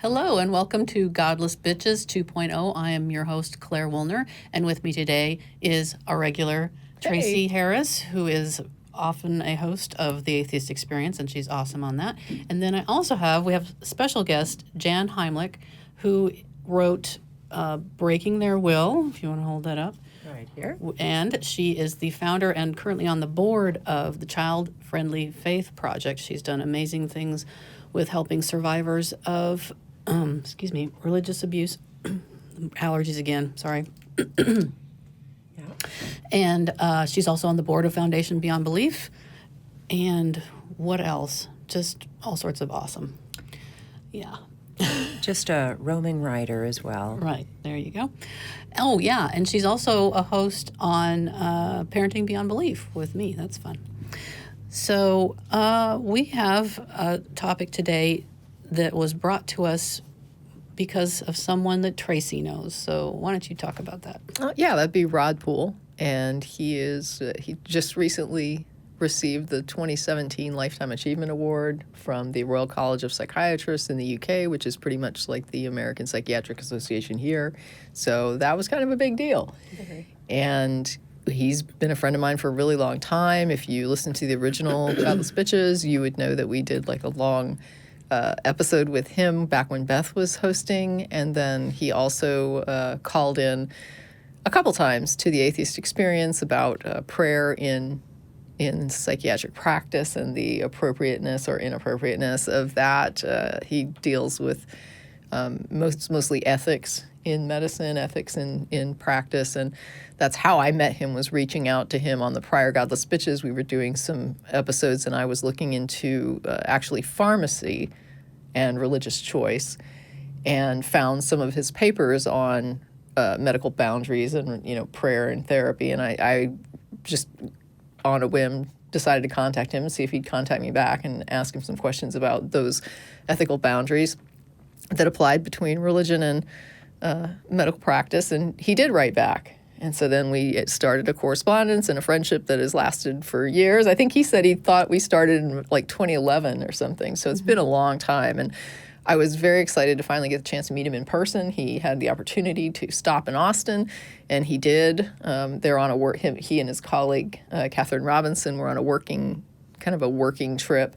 Hello and welcome to Godless Bitches 2.0. I am your host, Clare Wuellner, and with me today is our regular Tracie Harris, who is often a host of the Atheist Experience, and she's awesome on that. And then we have special guest, Jan Heimlich, who wrote Breaking Their Will, if you want to hold that up. Right here. And she is the founder and currently on the board of the Child Friendly Faith Project. She's done amazing things with helping survivors of religious abuse, allergies again, sorry. Yeah. And she's also on the board of Foundation Beyond Belief. And what else? Just all sorts of awesome. Yeah. Just a roaming writer as well. Right. There you go. Oh, yeah. And she's also a host on Parenting Beyond Belief with me. That's fun. So we have a topic today that was brought to us because of someone that Tracie knows. So why don't you talk about that? Yeah, that'd be Rod Poole. And he just recently received the 2017 Lifetime Achievement Award from the Royal College of Psychiatrists in the UK, which is pretty much like the American Psychiatric Association here. So that was kind of a big deal. Okay. And he's been a friend of mine for a really long time. If you listen to the original Godless Bitches, you would know that we did like a long episode with him back when Beth was hosting. And then he also called in a couple times to the Atheist Experience about prayer in psychiatric practice and the appropriateness or inappropriateness of that. He deals with mostly ethics in medicine, ethics in practice, and that's how I met him, was reaching out to him on the prior Godless Bitches. We were doing some episodes, and I was looking into actually pharmacy and religious choice, and found some of his papers on medical boundaries and prayer and therapy, and I just on a whim decided to contact him and see if he'd contact me back and ask him some questions about those ethical boundaries that applied between religion and medical practice, and he did write back. And so then we started a correspondence and a friendship that has lasted for years. I think he said he thought we started in like 2011 or something, so it's been a long time. And I was very excited to finally get the chance to meet him in person. He had the opportunity to stop in Austin, and he did. They're on a work. He and his colleague Catherine Robinson were on a working trip,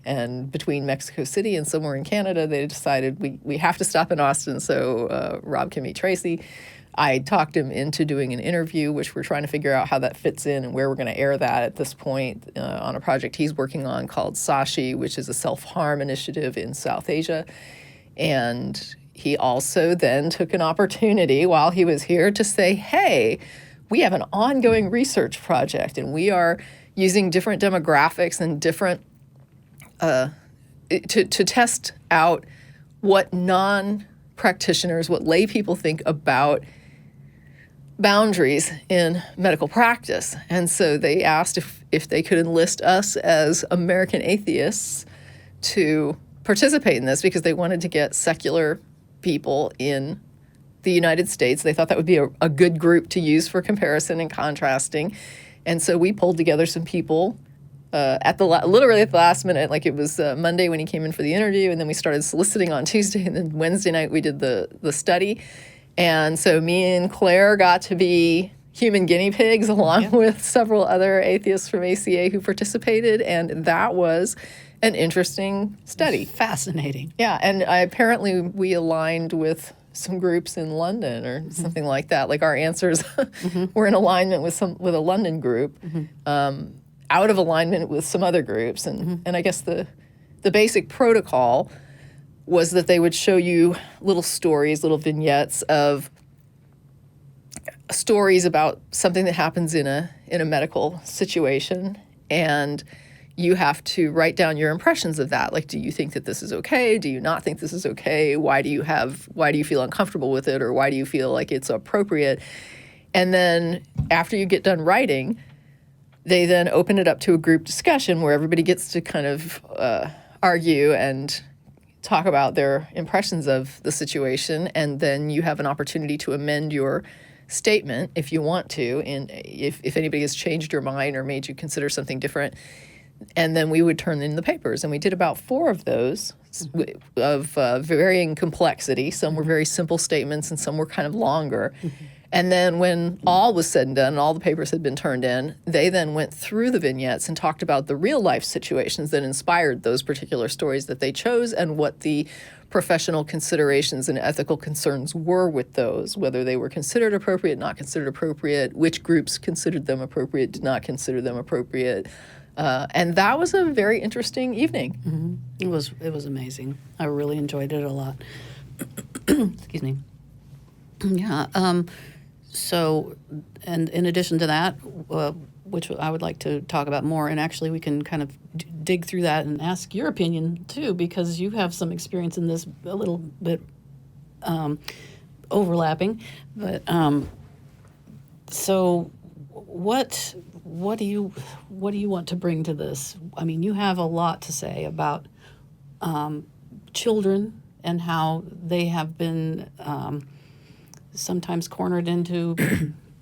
and between Mexico City and somewhere in Canada, they decided we have to stop in Austin so Rob can meet Tracie. I talked him into doing an interview, which we're trying to figure out how that fits in and where we're going to air that at this point on a project he's working on called Tracie, which is a self-harm initiative in South Asia. And he also then took an opportunity while he was here to say, hey, we have an ongoing research project, and we are using different demographics and different to test out what non-practitioners, what lay people think about boundaries in medical practice. And so they asked if they could enlist us as American atheists to participate in this, because they wanted to get secular people in the United States. They thought that would be a good group to use for comparison and contrasting. And so we pulled together some people literally at the last minute. Like it was Monday when he came in for the interview, and then we started soliciting on Tuesday, and then Wednesday night we did the study. And so me and Claire got to be human guinea pigs along with several other atheists from ACA who participated, and that was an interesting study. Fascinating. Yeah, and apparently we aligned with some groups in London or something like that. Like our answers were in alignment with a London group, out of alignment with some other groups, and I guess the basic protocol was that they would show you little stories, little vignettes of stories about something that happens in a medical situation, and you have to write down your impressions of that. Like, do you think that this is okay? Do you not think this is okay? Why do you feel uncomfortable with it, or why do you feel like it's appropriate? And then after you get done writing, they then open it up to a group discussion where everybody gets to kind of argue and talk about their impressions of the situation, and then you have an opportunity to amend your statement if you want to, and if anybody has changed your mind or made you consider something different, and then we would turn in the papers. And we did about 4 of those of varying complexity. Some were very simple statements and some were kind of longer. And then when all was said and done, all the papers had been turned in, they then went through the vignettes and talked about the real life situations that inspired those particular stories that they chose and what the professional considerations and ethical concerns were with those, whether they were considered appropriate, not considered appropriate, which groups considered them appropriate, did not consider them appropriate. And that was a very interesting evening. It was amazing. I really enjoyed it a lot. Excuse me. Yeah. So, and in addition to that, which I would like to talk about more, and actually we can kind of dig through that and ask your opinion too, because you have some experience in this a little bit overlapping. But so, what do you want to bring to this? I mean, you have a lot to say about children and how they have been sometimes cornered into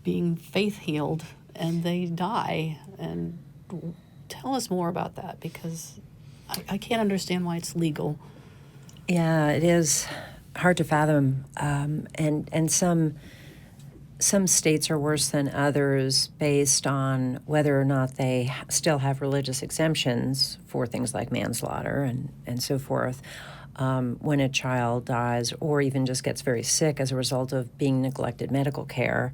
being faith healed and they die. And tell us more about that, because I can't understand why it's legal. Yeah, it is hard to fathom, and some states are worse than others based on whether or not they still have religious exemptions for things like manslaughter and so forth. When a child dies or even just gets very sick as a result of being neglected medical care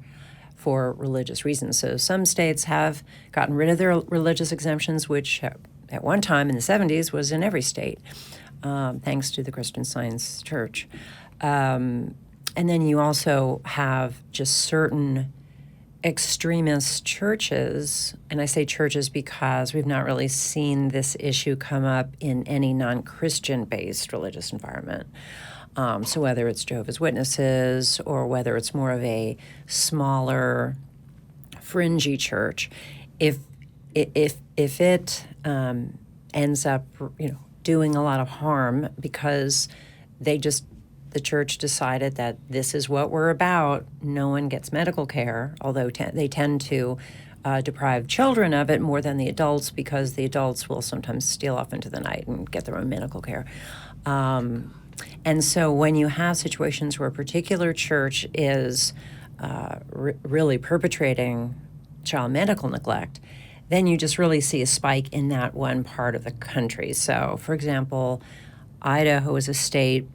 for religious reasons. So some states have gotten rid of their religious exemptions, which at one time in the 70s was in every state, thanks to the Christian Science Church. And then you also have just certain extremist churches, and I say churches because we've not really seen this issue come up in any non-Christian-based religious environment. So whether it's Jehovah's Witnesses or whether it's more of a smaller, fringy church, if it ends up, doing a lot of harm because the church decided that this is what we're about. No one gets medical care, although they tend to deprive children of it more than the adults, because the adults will sometimes steal off into the night and get their own medical care. And so when you have situations where a particular church is really perpetrating child medical neglect, then you just really see a spike in that one part of the country. So, for example, Idaho is a state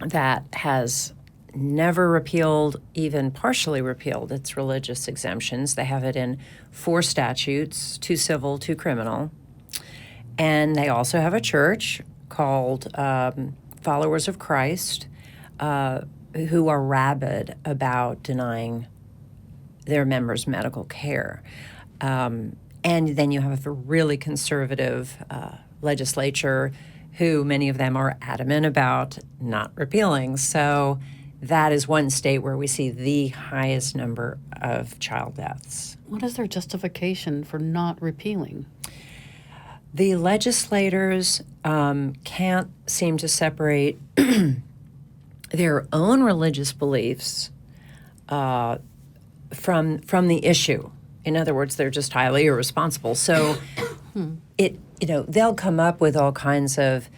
that has never repealed, even partially repealed, its religious exemptions. They have it in 4 statutes, 2 civil, 2 criminal. And they also have a church called Followers of Christ, who are rabid about denying their members medical care. And then you have a really conservative legislature who many of them are adamant about not repealing. So that is one state where we see the highest number of child deaths. What is their justification for not repealing? The legislators can't seem to separate their own religious beliefs from the issue. In other words, they're just highly irresponsible. So they'll come up with all kinds of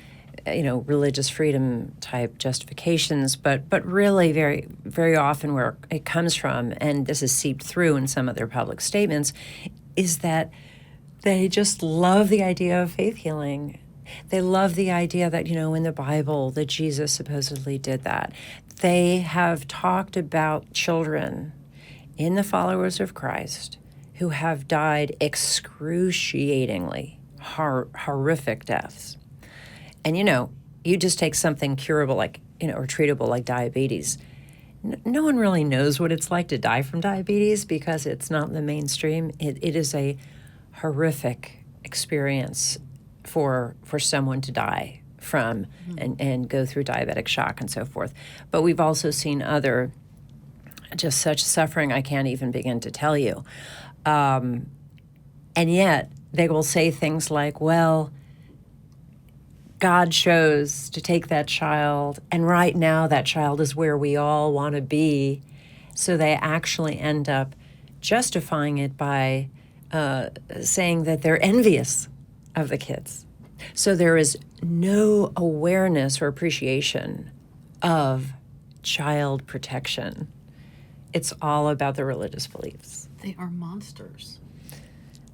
religious freedom type justifications, but really very, very often where it comes from, and this is seeped through in some of their public statements, is that they just love the idea of faith healing. They love the idea that, in the Bible, that Jesus supposedly did that. They have talked about children in the followers of Christ who have died excruciatingly, horrific deaths. And, you just take something curable like, or treatable like diabetes. No one really knows what it's like to die from diabetes because it's not in the mainstream. It is a horrific experience for someone to die from and go through diabetic shock and so forth. But we've also seen other, just such suffering I can't even begin to tell you. And yet they will say things like, well, God chose to take that child, and right now that child is where we all want to be. So they actually end up justifying it by saying that they're envious of the kids. So there is no awareness or appreciation of child protection. It's all about the religious beliefs. They are monsters.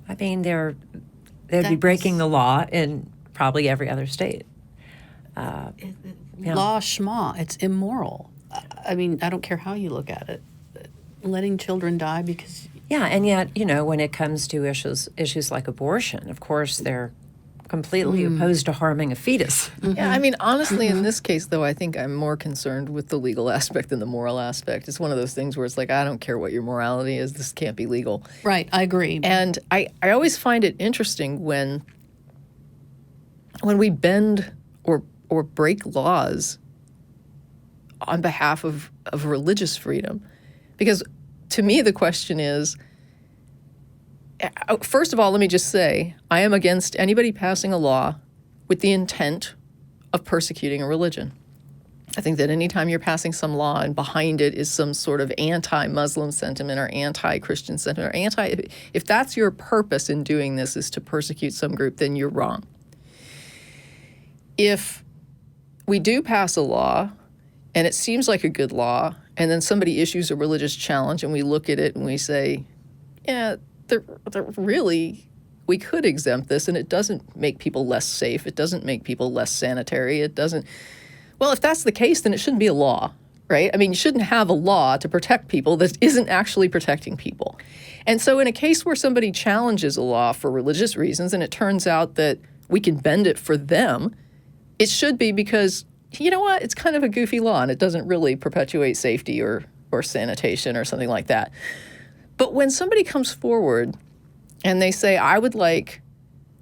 I mean, they'd be breaking the law in probably every other state. Law schma, it's immoral. I mean, I don't care how you look at it. Letting children die because... Yeah, and yet, when it comes to issues like abortion, of course, they're completely opposed to harming a fetus. Yeah, I mean, honestly, in this case, though, I think I'm more concerned with the legal aspect than the moral aspect. It's one of those things where it's like, I don't care what your morality is, this can't be legal. Right, I agree. And I always find it interesting when we bend or break laws on behalf of religious freedom. Because to me, the question is, first of all, let me just say, I am against anybody passing a law with the intent of persecuting a religion. I think that anytime you're passing some law and behind it is some sort of anti-Muslim sentiment or anti-Christian sentiment or if that's your purpose in doing this is to persecute some group, then you're wrong. If we do pass a law and it seems like a good law, and then somebody issues a religious challenge and we look at it and we say, yeah, we could exempt this, and it doesn't make people less safe. It doesn't make people less sanitary. It doesn't. Well, if that's the case, then it shouldn't be a law, right? I mean, you shouldn't have a law to protect people that isn't actually protecting people. And so in a case where somebody challenges a law for religious reasons, and it turns out that we can bend it for them, it should be because, you know what, it's kind of a goofy law, and it doesn't really perpetuate safety or sanitation or something like that. But when somebody comes forward and they say, I would like,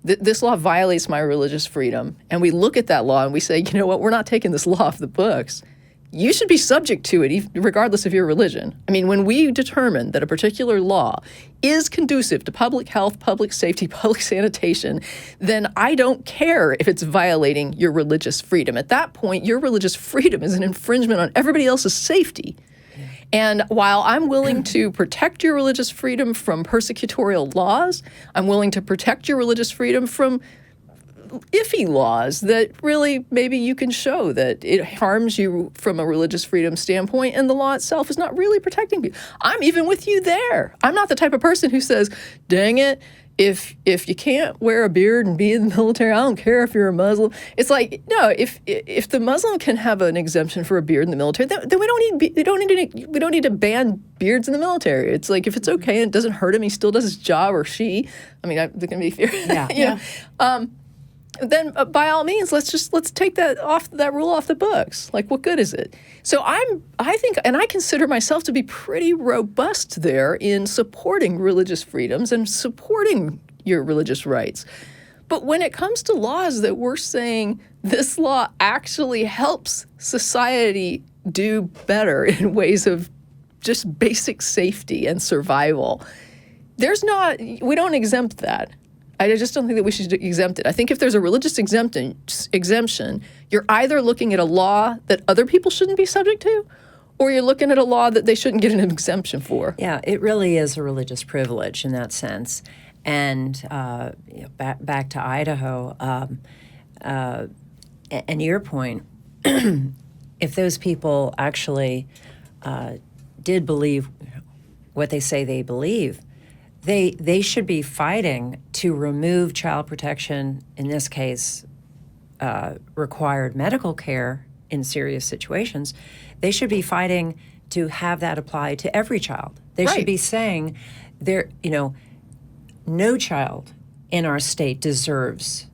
this law violates my religious freedom, and we look at that law and we say, you know what, we're not taking this law off the books. You should be subject to it regardless of your religion. I mean, when we determine that a particular law is conducive to public health, public safety, public sanitation, then I don't care if it's violating your religious freedom. At that point, your religious freedom is an infringement on everybody else's safety. And while I'm willing to protect your religious freedom from persecutorial laws, I'm willing to protect your religious freedom from iffy laws that really maybe you can show that it harms you from a religious freedom standpoint, and the law itself is not really protecting people. I'm even with you there. I'm not the type of person who says, dang it, if you can't wear a beard and be in the military, I don't care if you're a Muslim. It's like, no, if the Muslim can have an exemption for a beard in the military, then we don't need to ban beards in the military. It's like, if it's okay and it doesn't hurt him, he still does his job, or she. I mean, they're going to be fair. Yeah. Then by all means, let's take that rule off the books. Like, what good is it? So I think, and I consider myself to be pretty robust there in supporting religious freedoms and supporting your religious rights. But when it comes to laws that we're saying this law actually helps society do better in ways of just basic safety and survival, we don't exempt that. I just don't think that we should exempt it. I think if there's a religious exemption, you're either looking at a law that other people shouldn't be subject to, or you're looking at a law that they shouldn't get an exemption for. Yeah, it really is a religious privilege in that sense. And back to Idaho, and your point, if those people actually did believe what they say they believe, they should be fighting to remove child protection, in this case, required medical care in serious situations. They should be fighting to have that apply to every child. They should be saying, no child in our state deserves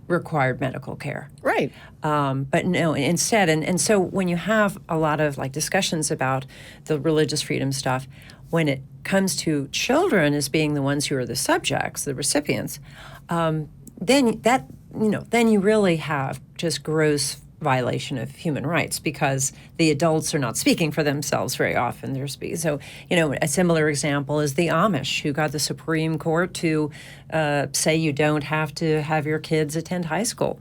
required medical care. Right. But no, instead, and so when you have a lot of discussions about the religious freedom stuff, when it comes to children as being the ones who are the subjects, the recipients, then you really have just gross violation of human rights, because the adults are not speaking for themselves very often. So, a similar example is the Amish, who got the Supreme Court to say you don't have to have your kids attend high school.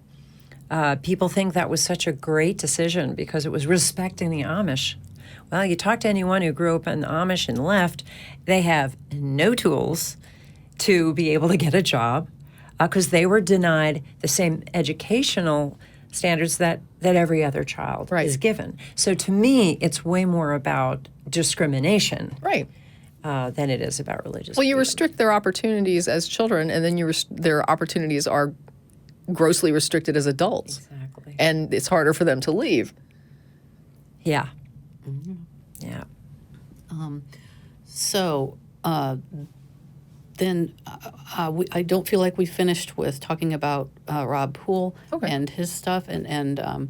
People think that was such a great decision because it was respecting the Amish. Well, you talk to anyone who grew up in the Amish and left, they have no tools to be able to get a job. because they were denied the same educational standards that every other child Right. is given. So to me, it's way more about discrimination Right. than it is about religious. Well, you freedom. restrict their opportunities as children, and then their opportunities are grossly restricted as adults. Exactly. And it's harder for them to leave. Yeah. Mm-hmm. Yeah. So then I don't feel like we finished with talking about Rob Poole Okay. and his stuff, and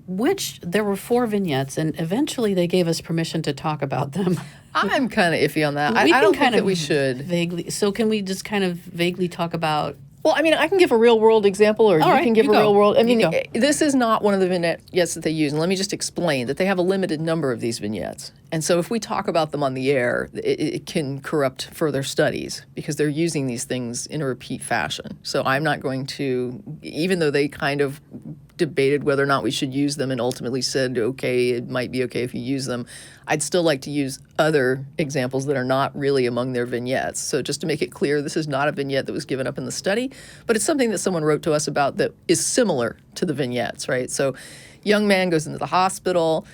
which there were 4 vignettes, and eventually they gave us permission to talk about them. I'm kind of iffy on that. We I can don't think kind that of we should. vaguely. So can we just kind of vaguely talk about? Well, I mean, I can give a real world example, or you right, can give you a go. real world. I You mean, go. this is not one of the vignettes that they use. And let me just explain that they have a limited number of these vignettes. And so if we talk about them on the air, it can corrupt further studies because they're using these things in a repeat fashion. So I'm not going to, even though they kind of debated whether or not we should use them and ultimately said, okay, it might be okay if you use them, I'd still like to use other examples that are not really among their vignettes. So just to make it clear, this is not a vignette that was given up in the study, but it's something that someone wrote to us about that is similar to the vignettes, right? So young man goes into the hospital.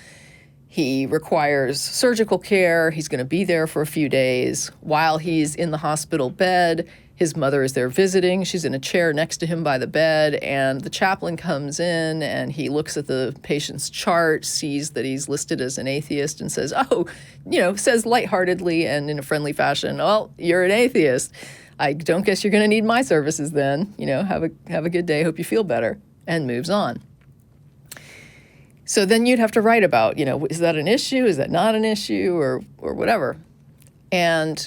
He requires surgical care. He's going to be there for a few days. While he's in the hospital bed, his mother is there visiting. She's in a chair next to him by the bed, and the chaplain comes in and he looks at the patient's chart, sees that he's listed as an atheist, and says, says lightheartedly and in a friendly fashion, "Well, you're an atheist. I don't guess you're going to need my services then. Have a good day. Hope you feel better," and moves on. So then you'd have to write about, is that an issue? Is that not an issue, or whatever? And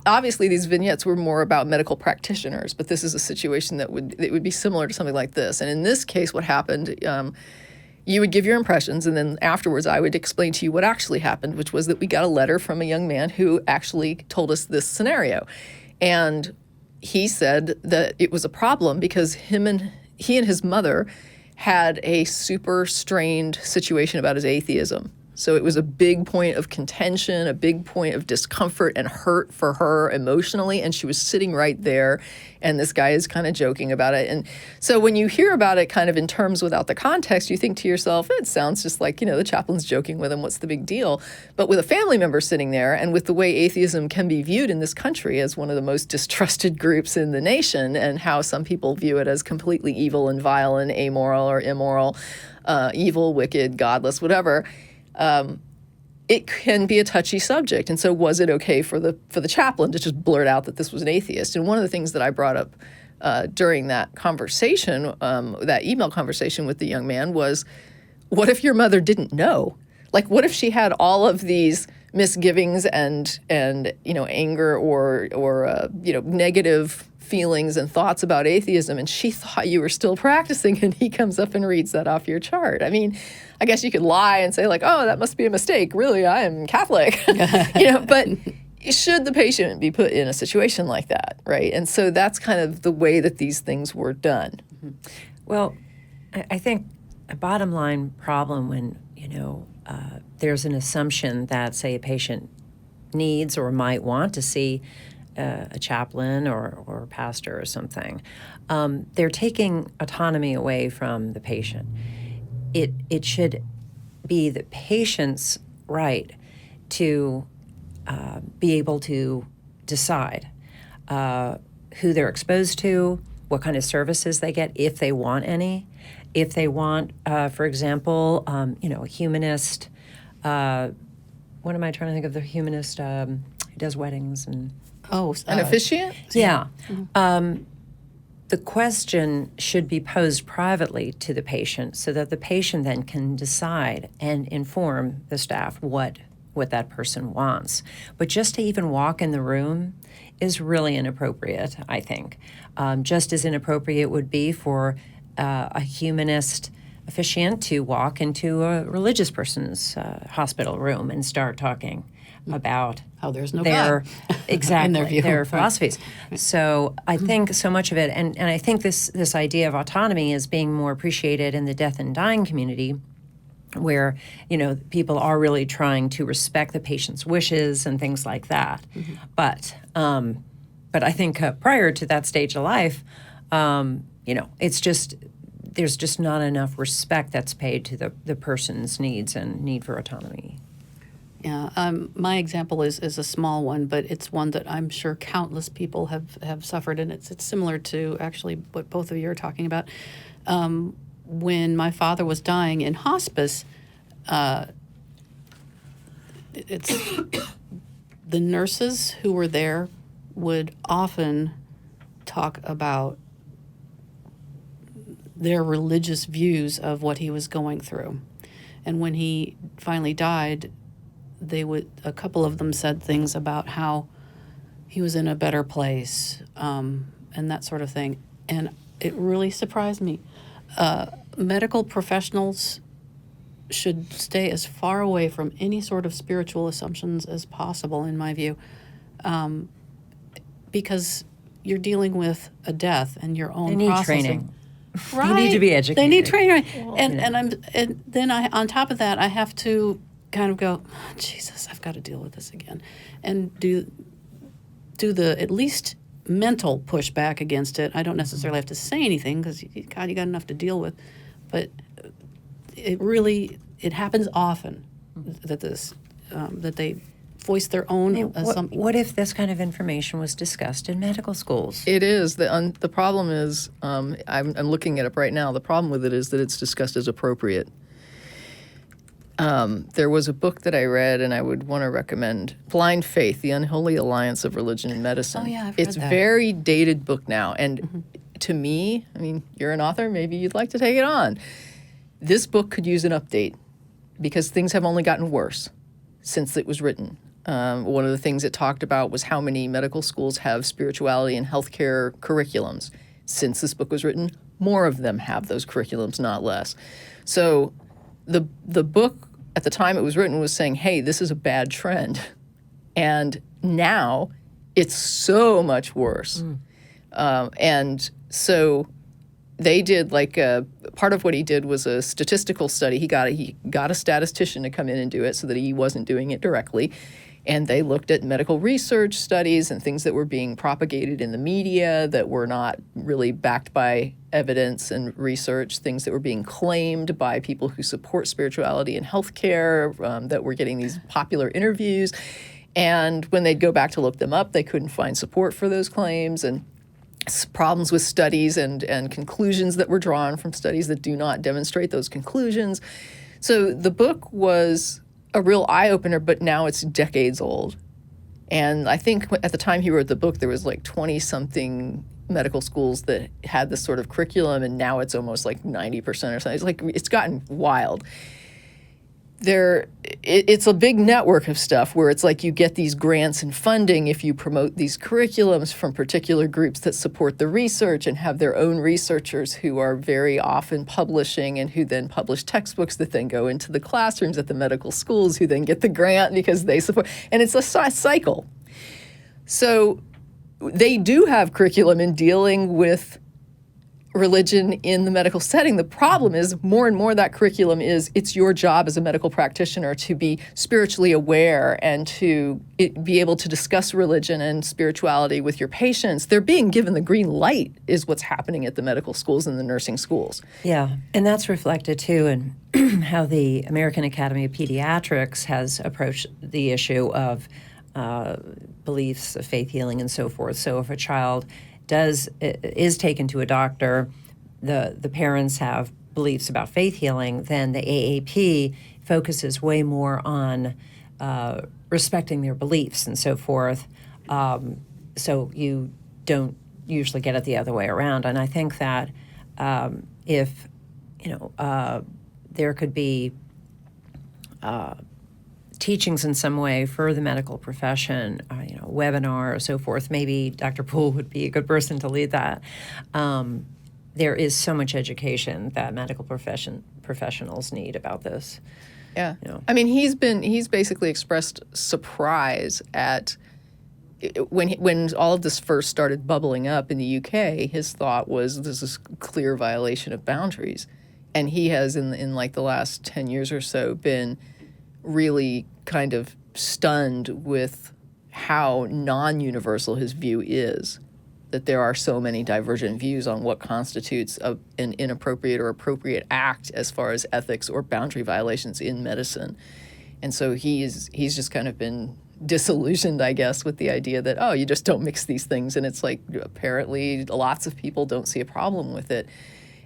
obviously, these vignettes were more about medical practitioners, but this is a situation that would be similar to something like this. And in this case, what happened, you would give your impressions, and then afterwards I would explain to you what actually happened, which was that we got a letter from a young man who actually told us this scenario. And he said that it was a problem because he and his mother had a super strained situation about his atheism. So it was a big point of contention, a big point of discomfort and hurt for her emotionally, and she was sitting right there, and this guy is kind of joking about it. And so when you hear about it kind of in terms without the context, you think to yourself, it sounds just like, the chaplain's joking with him, what's the big deal? But with a family member sitting there, and with the way atheism can be viewed in this country as one of the most distrusted groups in the nation, and how some people view it as completely evil and vile and amoral or immoral, evil, wicked, godless, whatever, it can be a touchy subject. And so was it okay for the chaplain to just blurt out that this was an atheist? And one of the things that I brought up during that conversation, that email conversation with the young man, was, what if your mother didn't know? Like, what if she had all of these misgivings and anger or negative feelings and thoughts about atheism, and she thought you were still practicing, and he comes up and reads that off your chart? I mean, I guess you could lie and say, like, oh, that must be a mistake. Really, I am Catholic. But should the patient be put in a situation like that, right? And so that's kind of the way that these things were done. Well, I think a bottom line problem when, there's an assumption that, say, a patient needs or might want to see a chaplain or a pastor or something, they're taking autonomy away from the patient. It should be the patient's right to be able to decide who they're exposed to, what kind of services they get, if they want any. If they want, for example, a humanist, what am I trying to think of, the humanist who does weddings and... An officiant? Yeah. The question should be posed privately to the patient so that the patient then can decide and inform the staff what that person wants. But just to even walk in the room is really inappropriate, I think. Just as inappropriate would be for a humanist officiant to walk into a religious person's hospital room and start talking about How there's no their God. exactly In their view. their Right. philosophies. So I think so much of it, and I think this idea of autonomy is being more appreciated in the death and dying community, where people are really trying to respect the patient's wishes and things like that. But but I think prior to that stage of life, it's just there's just not enough respect that's paid to the person's needs and need for autonomy. Yeah, my example is a small one, but it's one that I'm sure countless people have suffered, and it's similar to actually what both of you are talking about. When my father was dying in hospice, it's the nurses who were there would often talk about their religious views of what he was going through, and when he finally died, a couple of them said things about how he was in a better place, and that sort of thing. And it really surprised me. Medical professionals should stay as far away from any sort of spiritual assumptions as possible, in my view, because you're dealing with a death and your own They need processing. training. Right. They need to be educated. They need training. And then on top of that, I have to kind of go, oh, Jesus, I've got to deal with this again, and do the at least mental pushback against it. I don't necessarily have to say anything because God, you got enough to deal with, but it happens often that that they voice their own. What if this kind of information was discussed in medical schools? It is. The problem is, I'm looking at it right now, the problem with it is that it's discussed as appropriate. There was a book that I read, and I would want to recommend, Blind Faith, The Unholy Alliance of Religion and Medicine. Oh, yeah, I've read It's that. very dated book now, and to me, I mean, you're an author, maybe you'd like to take it on. This book could use an update because things have only gotten worse since it was written. One of the things it talked about was how many medical schools have spirituality and healthcare curriculums. Since this book was written, more of them have those curriculums, not less. So the book at the time it was written was saying, hey, this is a bad trend. And now it's so much worse. And so they did part of what he did was a statistical study. He got a statistician to come in and do it so that he wasn't doing it directly. And they looked at medical research studies and things that were being propagated in the media that were not really backed by evidence and research, things that were being claimed by people who support spirituality and healthcare, that were getting these popular interviews. And when they'd go back to look them up, they couldn't find support for those claims, and problems with studies and conclusions that were drawn from studies that do not demonstrate those conclusions. So the book was a real eye-opener, but now it's decades old. And I think at the time he wrote the book, there was 20-something medical schools that had this sort of curriculum, and now it's almost 90% or something. It's gotten wild. It's a big network of stuff where it's you get these grants and funding if you promote these curriculums from particular groups that support the research and have their own researchers who are very often publishing and who then publish textbooks that then go into the classrooms at the medical schools who then get the grant because they support. And it's a cycle. So they do have curriculum in dealing with religion in the medical setting. The problem is more and more that curriculum it's your job as a medical practitioner to be spiritually aware and to be able to discuss religion and spirituality with your patients. They're being given the green light is what's happening at the medical schools and the nursing schools. Yeah, and that's reflected too in how the American Academy of Pediatrics has approached the issue of beliefs of faith healing and so forth. So if a child is taken to a doctor, the parents have beliefs about faith healing, then the AAP focuses way more on respecting their beliefs and so forth. So you don't usually get it the other way around. And I think that if there could be teachings in some way for the medical profession, webinar or so forth. Maybe Dr. Poole would be a good person to lead that. There is so much education that medical professionals need about this. Yeah. I mean, he's basically expressed surprise at when all of this first started bubbling up in the UK. His thought was this is a clear violation of boundaries. And he has in the last 10 years or so been really kind of stunned with how non-universal his view is, that there are so many divergent views on what constitutes an inappropriate or appropriate act as far as ethics or boundary violations in medicine. And so he's just kind of been disillusioned, I guess, with the idea that, oh, you just don't mix these things. And it's like, apparently lots of people don't see a problem with it.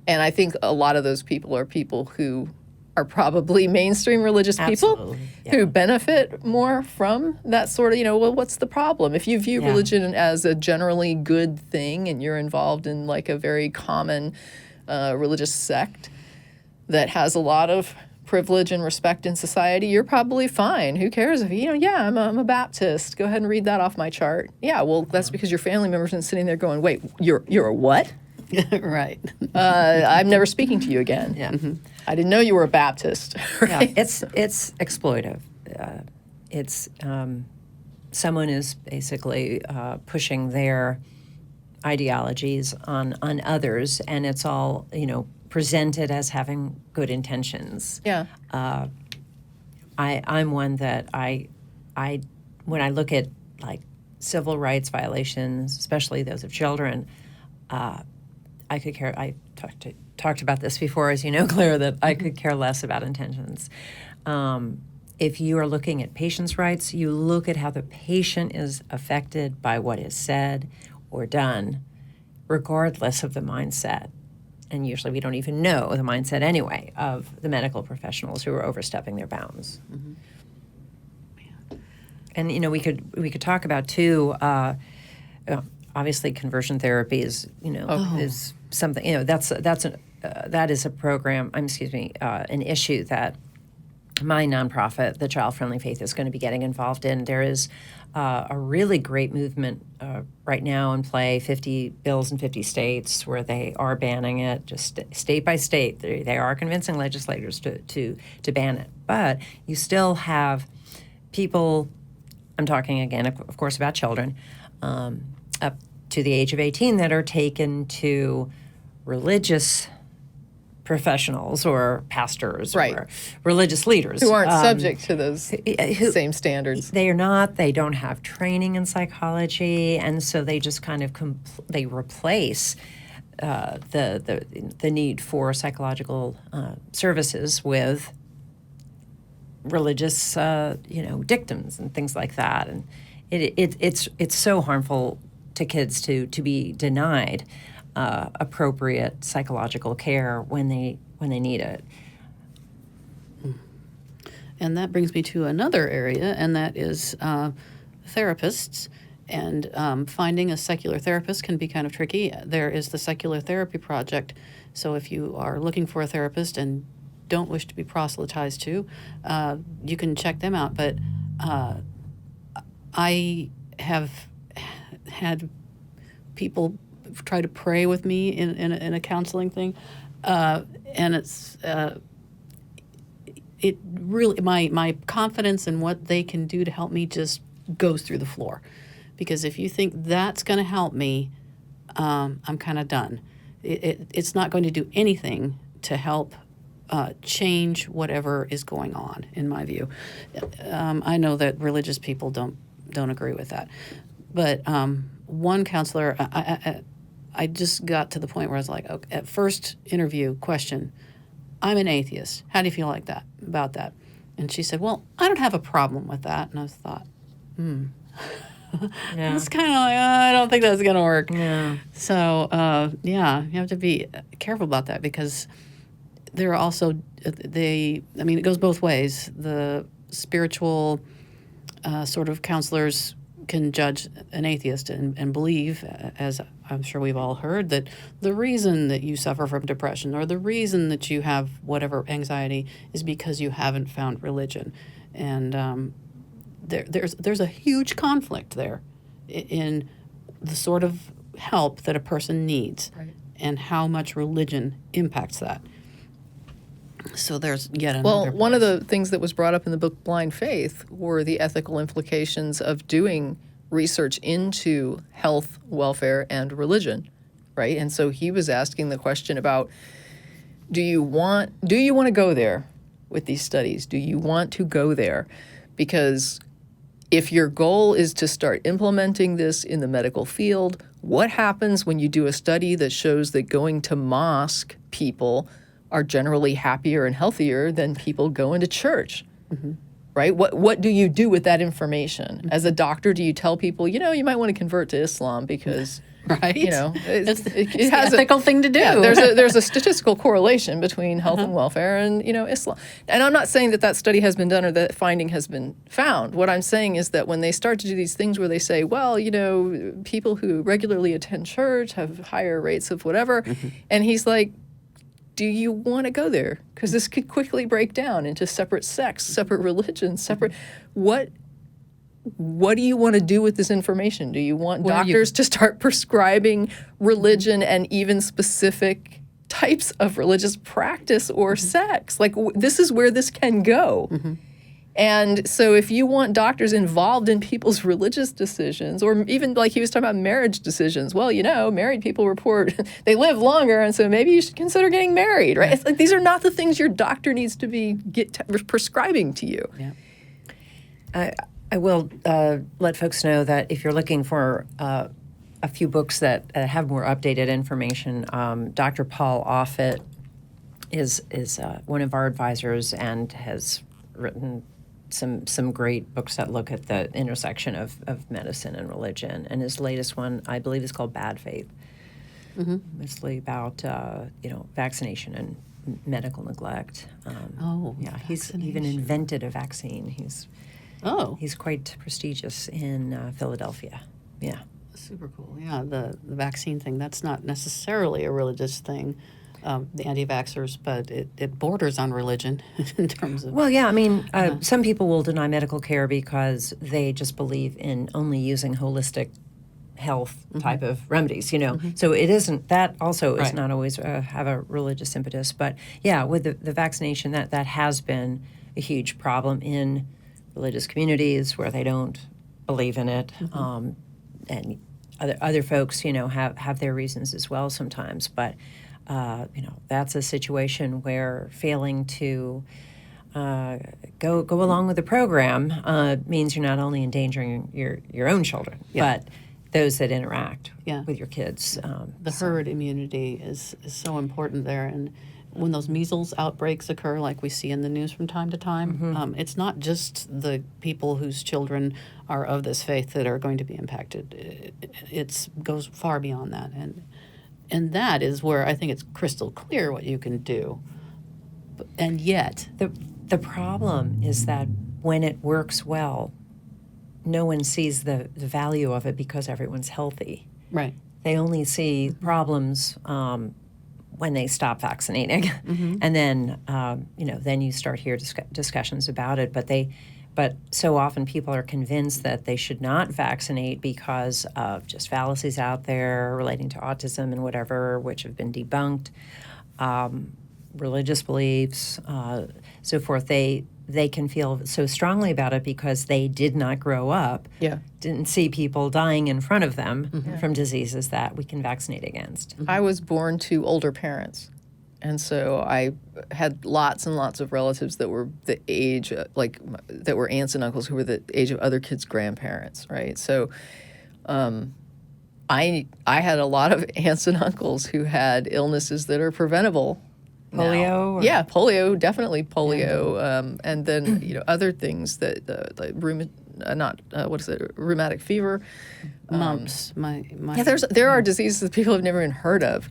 And I think a lot of those people are people who are probably mainstream religious people Absolutely, yeah. who benefit more from that sort of, well, what's the problem? If you view Yeah. religion as a generally good thing and you're involved in like a very common religious sect that has a lot of privilege and respect in society, you're probably fine. Who cares if I'm a Baptist. Go ahead and read that off my chart. Yeah, well, that's because your family members are sitting there going, wait, you're a what? Right. I'm never speaking to you again. Yeah. I didn't know you were a Baptist. Right? Yeah, it's exploitive. It's someone is basically pushing their ideologies on others, and it's all presented as having good intentions. Yeah. I'm one that I when I look at like civil rights violations, especially those of children, I could care. I talked about this before, as you know, Claire, that I could care less about intentions. If you are looking at patients' rights, you look at how the patient is affected by what is said or done, regardless of the mindset. And usually we don't even know the mindset anyway of the medical professionals who are overstepping their bounds. And we could talk about too. Obviously, conversion therapy is is something that is a program. An issue that my nonprofit, the Child Friendly Faith, is going to be getting involved in. There is a really great movement right now in play, 50 bills in 50 states where they are banning it, just state by state. They are convincing legislators to ban it. But you still have people, I'm talking again, of course, about children, up to the age of 18 that are taken to religious professionals or pastors Right. or religious leaders. Who aren't subject to those same standards. They are not. They don't have training in psychology, and so they just kind of they replace the need for psychological services with religious dictums and things like that, and it's so harmful to kids to be denied appropriate psychological care when they need it. And that brings me to another area, and that is therapists. And finding a secular therapist can be kind of tricky. There is the Secular Therapy Project. So if you are looking for a therapist and don't wish to be proselytized to, you can check them out. But I have had people try to pray with me in a counseling thing, and it's it really my confidence in what they can do to help me just goes through the floor, because if you think that's going to help me, I'm kind of done. It's not going to do anything to help change whatever is going on, in my view. I know that religious people don't agree with that, but one counselor, I just got to the point where I was like, okay, at first interview question, I'm an atheist. How do you feel about that? And she said, well, I don't have a problem with that. And I thought, Yeah. it's kind of like, I don't think that's going to work. Yeah. So, you have to be careful about that, because there are also, it goes both ways. The spiritual sort of counselors can judge an atheist and believe, as I'm sure we've all heard, that the reason that you suffer from depression or the reason that you have whatever anxiety is because you haven't found religion. And there's a huge conflict there in the sort of help that a person needs, Right. and how much religion impacts that. So there's yet another Well, one of place. the things that was brought up in the book Blind Faith were the ethical implications of doing research into health, welfare, and religion, right? And so he was asking the question about, do you want to go there with these studies? Do you want to go there? Because if your goal is to start implementing this in the medical field, what happens when you do a study that shows that going to mosque people are generally happier and healthier than people going to church? Right? What do you do with that information? As a doctor, do you tell people, you might want to convert to Islam because, Right. it It's has the ethical thing to do. Yeah, there's a statistical correlation between health and welfare and, Islam. And I'm not saying that study has been done or that finding has been found. What I'm saying is that when they start to do these things where they say, well, people who regularly attend church have higher rates of whatever, and he's like, do you want to go there? Because this could quickly break down into separate sects, separate religions, separate. What do you want to do with this information? Do you want doctors to start prescribing religion and even specific types of religious practice or sex? Like, this is where this can go. And so if you want doctors involved in people's religious decisions, or even like he was talking about marriage decisions, well, married people report they live longer, and so maybe you should consider getting married, right? It's like these are not the things your doctor needs to be prescribing to you. I will let folks know that if you're looking for a few books that have more updated information, Dr. Paul Offit is one of our advisors and has written some great books that look at the intersection of medicine and religion. And his latest one, I believe, is called Bad Faith. Mostly about vaccination and medical neglect. He's even invented a vaccine. He's quite prestigious in Philadelphia. Yeah. Super cool. Yeah, the vaccine thing, that's not necessarily a religious thing, the anti-vaxxers, but it borders on religion in terms of... Well, yeah, I mean, some people will deny medical care because they just believe in only using holistic health type of remedies, So it isn't, that also is not always have a religious impetus. But yeah, with the vaccination, that has been a huge problem in religious communities where they don't believe in it. And other folks, have their reasons as well sometimes. But, that's a situation where failing to go along with the program means you're not only endangering your own children, but those that interact with your kids. The herd immunity is so important there. And when those measles outbreaks occur, like we see in the news from time to time, it's not just the people whose children are of this faith that are going to be impacted. It goes far beyond that. And that is where I think it's crystal clear what you can do. And yet... The problem is that when it works well, no one sees the value of it because everyone's healthy. Right. They only see problems when they stop vaccinating, and then then you start hear discussions about it. But so often people are convinced that they should not vaccinate because of just fallacies out there relating to autism and whatever, which have been debunked. Religious beliefs, so forth. They can feel so strongly about it because they did not grow up, didn't see people dying in front of them from diseases that we can vaccinate against. I was born to older parents, and so I had lots and lots of relatives that were the age, that were aunts and uncles who were the age of other kids' grandparents, right? So I had a lot of aunts and uncles who had illnesses that are preventable. Polio? Yeah, polio, definitely polio. And then, other things that, like rheumatic fever. Mumps. There are diseases that people have never even heard of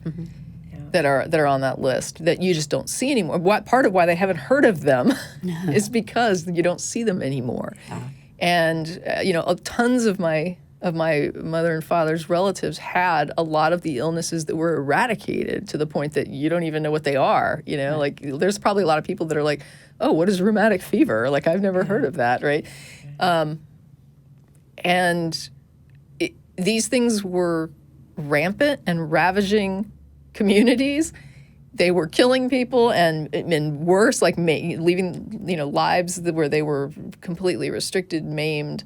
that are on that list that you just don't see anymore. Part of why they haven't heard of them is because you don't see them anymore. And, tons of my mother and father's relatives had a lot of the illnesses that were eradicated to the point that you don't even know what they are. Like there's probably a lot of people that are like, oh, what is rheumatic fever? Like I've never heard of that, right? These things were rampant and ravaging communities. They were killing people and worse, like leaving lives where they were completely restricted, maimed,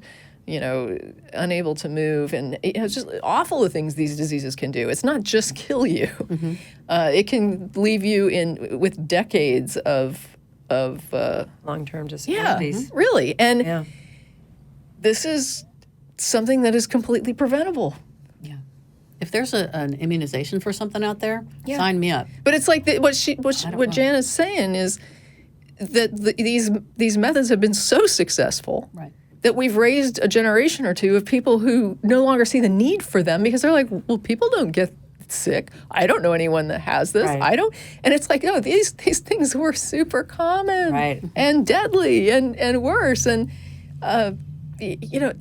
unable to move, and it's just awful the things these diseases can do. It's not just kill you; it can leave you with decades of long-term disabilities. Yeah, really. And this is something that is completely preventable. Yeah. If there's an immunization for something out there, Yeah. sign me up. But it's like what Jan is saying is that these methods have been so successful Right. that we've raised a generation or two of people who no longer see the need for them because they're like, well, people don't get sick. I don't know anyone that has this. Right. I don't. And it's like, oh, these things were super common Right. and deadly and worse. And, you know,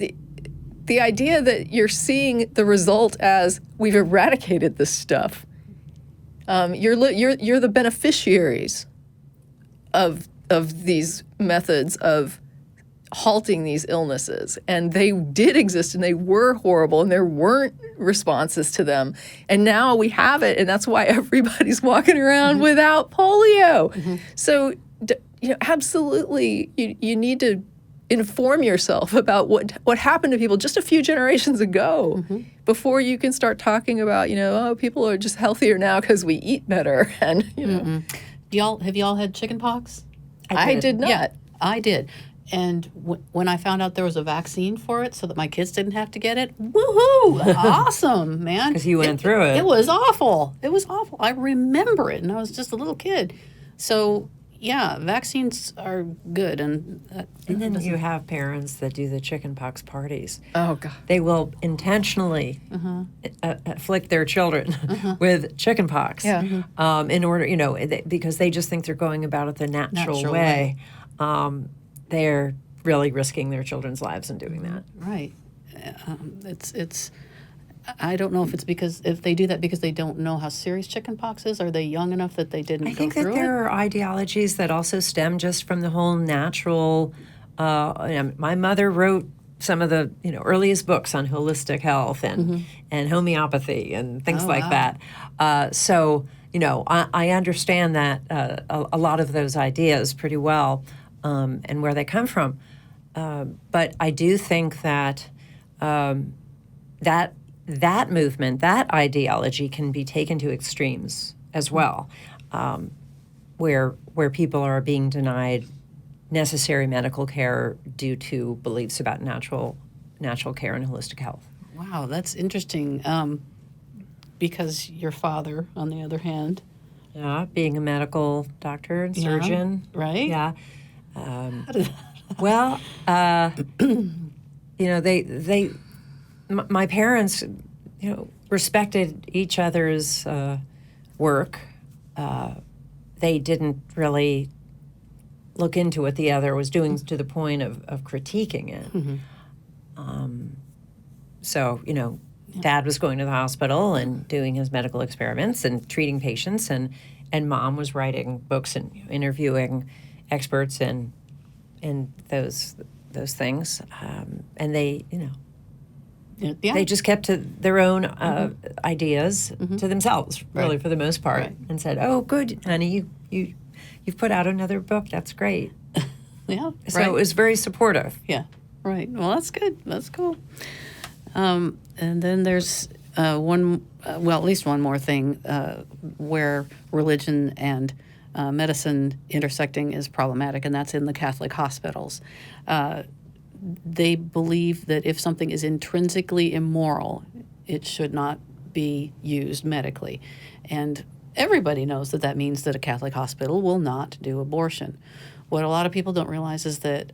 the idea that you're seeing the result as we've eradicated this stuff, you're the beneficiaries of these methods of halting these illnesses, and they did exist and they were horrible and there weren't responses to them, and now we have it, and that's why everybody's walking around without polio. So you know, absolutely you need to inform yourself about what happened to people just a few generations ago before you can start talking about, you know, oh, people are just healthier now because we eat better. And you know, Have y'all had chicken pox? I did not. Yeah, I did. And when I found out there was a vaccine for it so that my kids didn't have to get it, woohoo! Awesome, man. 'Cause you went through it. It was awful. It was awful. I remember it, and I was just a little kid. So, yeah, vaccines are good. And And then you have parents that do the chickenpox parties. Oh God. They will intentionally afflict their children with chickenpox Yeah. in order, you know, because they just think they're going about it the natural way. They're really risking their children's lives in doing that. right. It's. I don't know if it's if they do that because they don't know how serious chickenpox is. Are they young enough that they didn't I go think that through there are ideologies that also stem just from the whole natural. My mother wrote some of the earliest books on holistic health and homeopathy and things like that. So I understand that a lot of those ideas pretty well and where they come from. But I do think that that movement, that ideology can be taken to extremes as well, where people are being denied necessary medical care due to beliefs about natural care and holistic health. Wow, that's interesting. Because your father, on the other hand, Being a medical doctor and surgeon. right? Yeah. Well, my parents, respected each other's work. They didn't really look into what the other was doing to the point of critiquing it. So, Dad was going to the hospital and doing his medical experiments and treating patients, and Mom was writing books and interviewing experts and those things. And they, they just kept to their own ideas to themselves, really, for the most part, and said, "Oh, good, honey, you've put out another book. That's great." Yeah. So it was very supportive. Yeah. Right. Well, that's good. That's cool. And then there's at least one more thing where religion and medicine intersecting is problematic, and that's in the Catholic hospitals. They believe that if something is intrinsically immoral, it should not be used medically. And everybody knows that means that a Catholic hospital will not do abortion. What a lot of people don't realize is that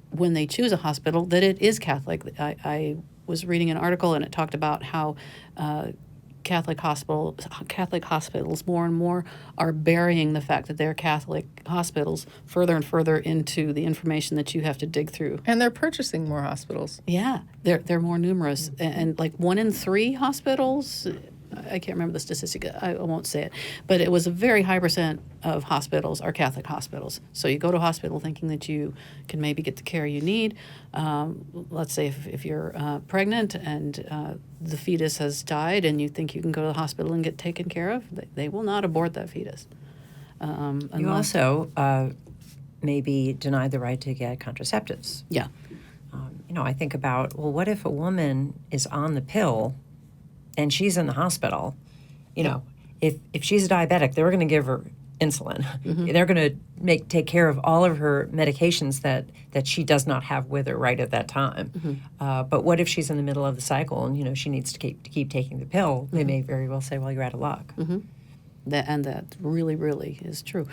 when they choose a hospital, that it is Catholic. I was reading an article, and it talked about how Catholic hospitals more and more are burying the fact that they're Catholic hospitals further and further into the information that you have to dig through. And they're purchasing more hospitals. Yeah, they're more numerous, and like 1 in 3 hospitals. I can't remember the statistic. I won't say it, but it was a very high percent of hospitals are Catholic hospitals. So you go to a hospital thinking that you can maybe get the care you need. Let's say if you're pregnant and the fetus has died, and you think you can go to the hospital and get taken care of, they will not abort that fetus. You also may be denied the right to get contraceptives. Yeah. I think about, well, what if a woman is on the pill and she's in the hospital? If she's a diabetic, they're going to give her insulin. They're going to take care of all of her medications that she does not have with her right at that time. But what if she's in the middle of the cycle and she needs to keep taking the pill? They may very well say, well, you're out of luck. That really, really is true.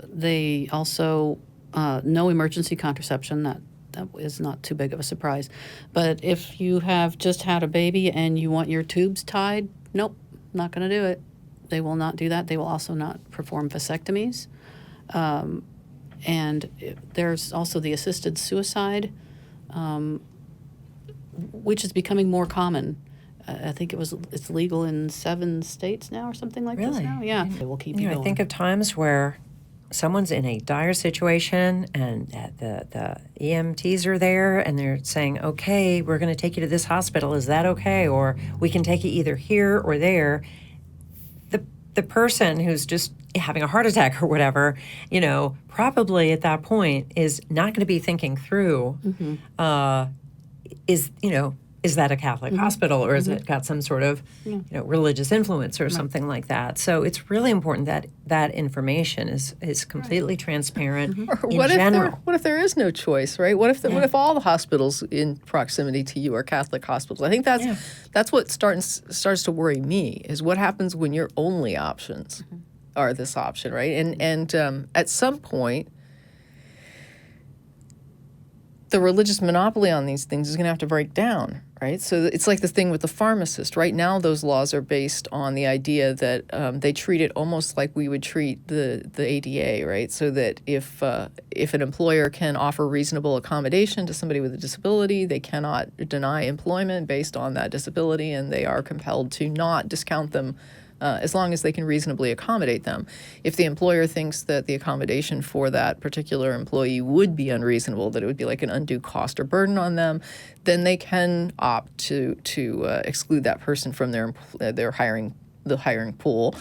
They also no emergency contraception. That is not too big of a surprise. But if you have just had a baby and you want your tubes tied, nope, not going to do it. They will not do that. They will also not perform vasectomies. And there's also the assisted suicide, which is becoming more common. I think it's legal in 7 states now or something like this now. Yeah, they will keep you going. I think of times where someone's in a dire situation and the EMTs are there and they're saying, okay, we're going to take you to this hospital. Is that okay? Or we can take you either here or there. The person who's just having a heart attack or whatever, probably at that point is not going to be thinking through, is that a Catholic hospital or has it got some sort of religious influence or something like that? So it's really important that that information is completely transparent in general. What if there is no choice, right? What if all the hospitals in proximity to you are Catholic hospitals? I think that's what starts to worry me, is what happens when your only options are this option, right? And at some point, the religious monopoly on these things is going to have to break down, right? So it's like the thing with the pharmacist. Right now, those laws are based on the idea that they treat it almost like we would treat the ADA, right? So that if an employer can offer reasonable accommodation to somebody with a disability, they cannot deny employment based on that disability, and they are compelled to not discount them as long as they can reasonably accommodate them. If the employer thinks that the accommodation for that particular employee would be unreasonable, that it would be like an undue cost or burden on them, then they can opt to exclude that person from their hiring pool.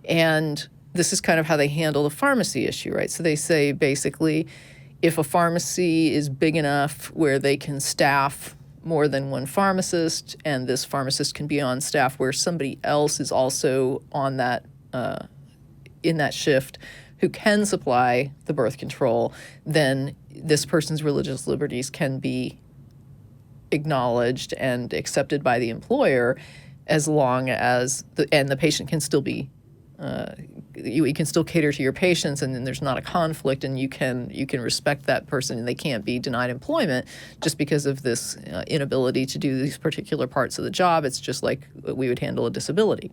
And this is kind of how they handle the pharmacy issue, right? So they say basically, if a pharmacy is big enough where they can staff more than one pharmacist, and this pharmacist can be on staff where somebody else is also on that in that shift who can supply the birth control, then this person's religious liberties can be acknowledged and accepted by the employer, as long as the patient can still be you can still cater to your patients, and then there's not a conflict, and you can respect that person, and they can't be denied employment just because of this inability to do these particular parts of the job. It's just like we would handle a disability.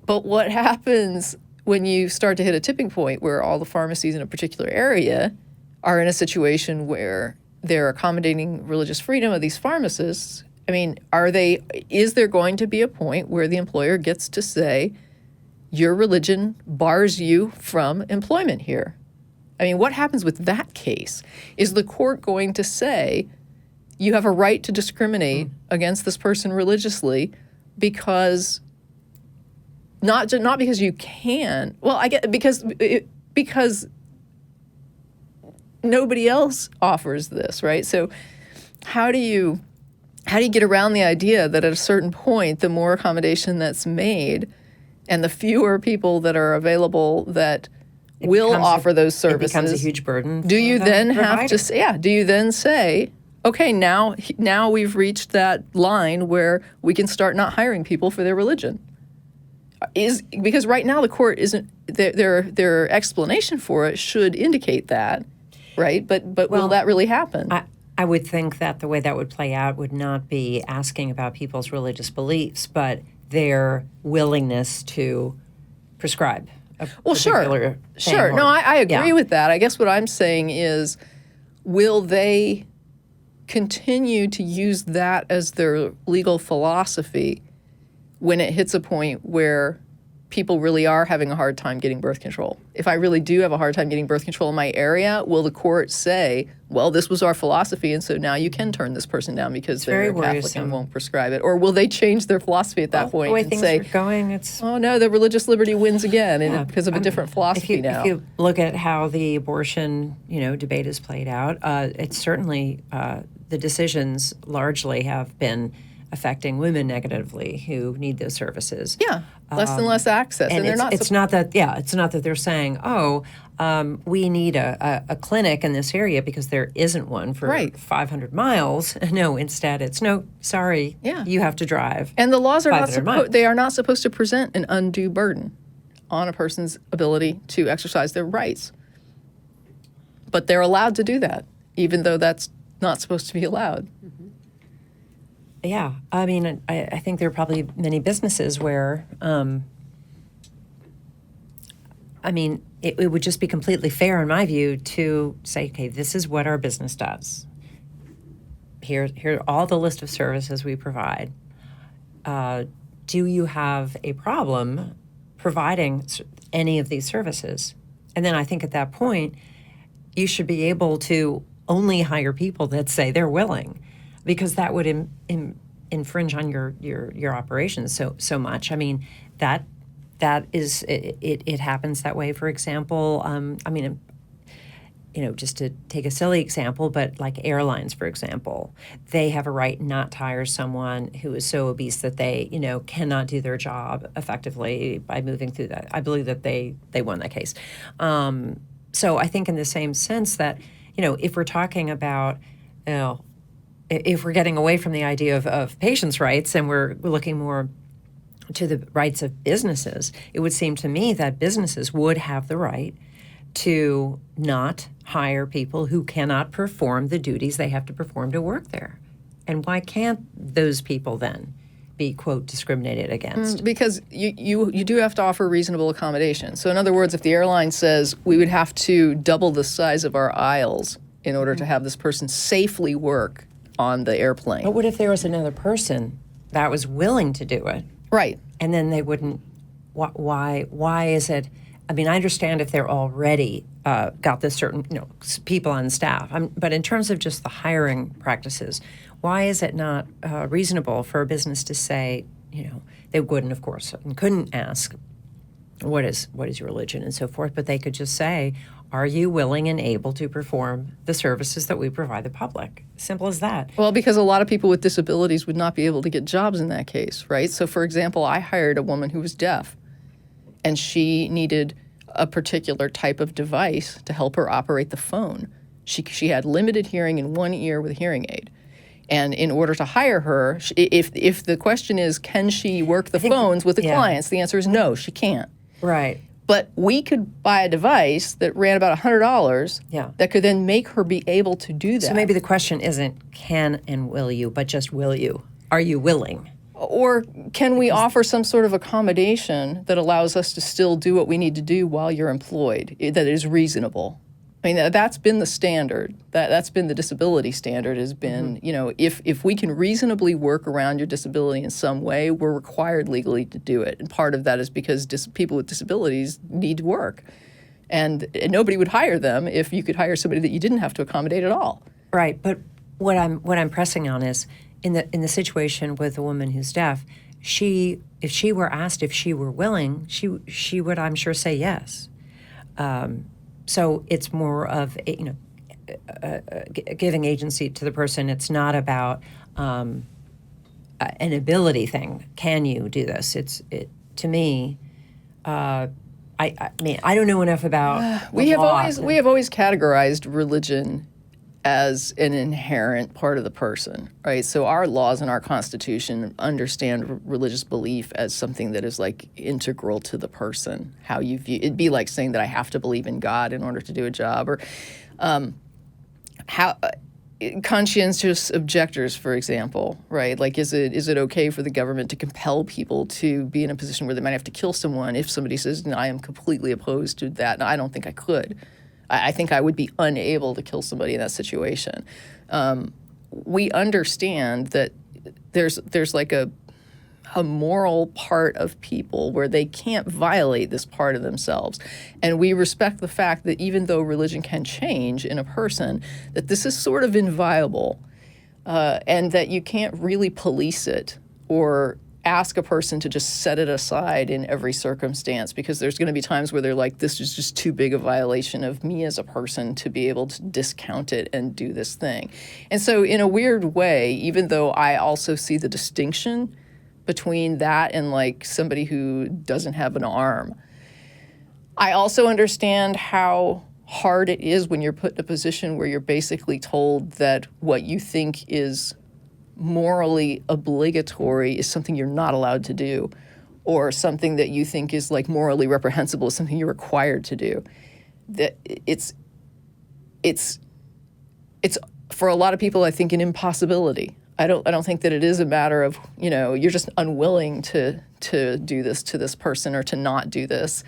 But what happens when you start to hit a tipping point where all the pharmacies in a particular area are in a situation where they're accommodating religious freedom of these pharmacists? I mean, is there going to be a point where the employer gets to say, your religion bars you from employment here? I mean, what happens with that case? Is the court going to say, you have a right to discriminate against this person religiously because, not because you can, well, I get because nobody else offers this, right? So how do you get around the idea that at a certain point, the more accommodation that's made and the fewer people that are available that will offer those services, it becomes a huge burden. Do you then have to say, do you then say, okay, now we've reached that line where we can start not hiring people for their religion? Because right now the court isn't, their explanation for it should indicate that, right? But will that really happen? I would think that the way that would play out would not be asking about people's religious beliefs, but their willingness to prescribe a particular thing. Sure. No, I agree with that. I guess what I'm saying is, will they continue to use that as their legal philosophy when it hits a point where people really are having a hard time getting birth control? If I really do have a hard time getting birth control in my area, will the court say, well, this was our philosophy, and so now you can turn this person down because they're Catholic and won't prescribe it? Or will they change their philosophy at that point and say, oh no, the religious liberty wins again because of a different philosophy now? If you look at how the abortion debate has played out, it's certainly the decisions largely have been affecting women negatively who need those services. Yeah, less and less access, and they're not. It's not that. Yeah, it's not that they're saying, "Oh, we need a clinic in this area because there isn't one for 500 miles." No, instead, it's no. Sorry, you have to drive. And the laws are not 500 miles. they are not supposed to present an undue burden on a person's ability to exercise their rights. But they're allowed to do that, even though that's not supposed to be allowed. Yeah, I mean, I think there are probably many businesses where, I mean, it would just be completely fair, in my view, to say, okay, this is what our business does. Here are all the list of services we provide. Do you have a problem providing any of these services? And then I think at that point, you should be able to only hire people that say they're willing, because that would infringe on your operations so much. I mean, that is it happens that way. For example, I mean, you know, just to take a silly example, but like airlines, for example, they have a right not to hire someone who is so obese that they, you know, cannot do their job effectively by moving through that. I believe that they won that case. So I think in the same sense that, you know, if we're talking about, you know, if we're getting away from the idea of patients' rights and we're looking more to the rights of businesses, it would seem to me that businesses would have the right to not hire people who cannot perform the duties they have to perform to work there. And why can't those people then be, quote, discriminated against? Because you do have to offer reasonable accommodation. So in other words, if the airline says we would have to double the size of our aisles in order to have this person safely work on the airplane. But what if there was another person that was willing to do it? Right. And then they wouldn't, why is it, I mean, I understand if they're already got this certain, you know, people on staff, but in terms of just the hiring practices, why is it not reasonable for a business to say, you know, they wouldn't, of course, and couldn't ask, what is your religion and so forth, but they could just say, are you willing and able to perform the services that we provide the public? Simple as that. Well, because a lot of people with disabilities would not be able to get jobs in that case, right? So, for example, I hired a woman who was deaf, and she needed a particular type of device to help her operate the phone. She had limited hearing in one ear with a hearing aid. And in order to hire her, if the question is, can she work the phones with the clients, the answer is no, she can't. Right. But we could buy a device that ran about $100 that could then make her be able to do that. So maybe the question isn't can and will you, but just will you? Are you willing? Or can we offer some sort of accommodation that allows us to still do what we need to do while you're employed, that is reasonable? I mean, that's been the standard. That's been the disability standard, has been, you know, if we can reasonably work around your disability in some way, we're required legally to do it. And part of that is because people with disabilities need to work. And nobody would hire them if you could hire somebody that you didn't have to accommodate at all. Right, but what I'm pressing on is in the situation with a woman who's deaf, if she were asked if she were willing, she would, I'm sure, say yes. So it's more of, you know, giving agency to the person. It's not about an ability thing. Can you do this? To me. I mean, I don't know enough about. We have always categorized religion as an inherent part of the person, right? So our laws and our Constitution understand religious belief as something that is like integral to the person. How you view it'd be like saying that I have to believe in God in order to do a job, or how conscientious objectors, for example, right? Like, is it okay for the government to compel people to be in a position where they might have to kill someone if somebody says, no, I am completely opposed to that, and I don't think I could. I think I would be unable to kill somebody in that situation. We understand that there's like a moral part of people where they can't violate this part of themselves. And we respect the fact that even though religion can change in a person, that this is sort of inviolable, and that you can't really police it or ask a person to just set it aside in every circumstance, because there's going to be times where they're like, this is just too big a violation of me as a person to be able to discount it and do this thing. And so in a weird way, even though I also see the distinction between that and like somebody who doesn't have an arm, I also understand how hard it is when you're put in a position where you're basically told that what you think is morally obligatory is something you're not allowed to do, or something that you think is like morally reprehensible is something you're required to do. That it's for a lot of people, I think, an impossibility. I don't think that it is a matter of, you know, you're just unwilling to do this to this person or to not do this.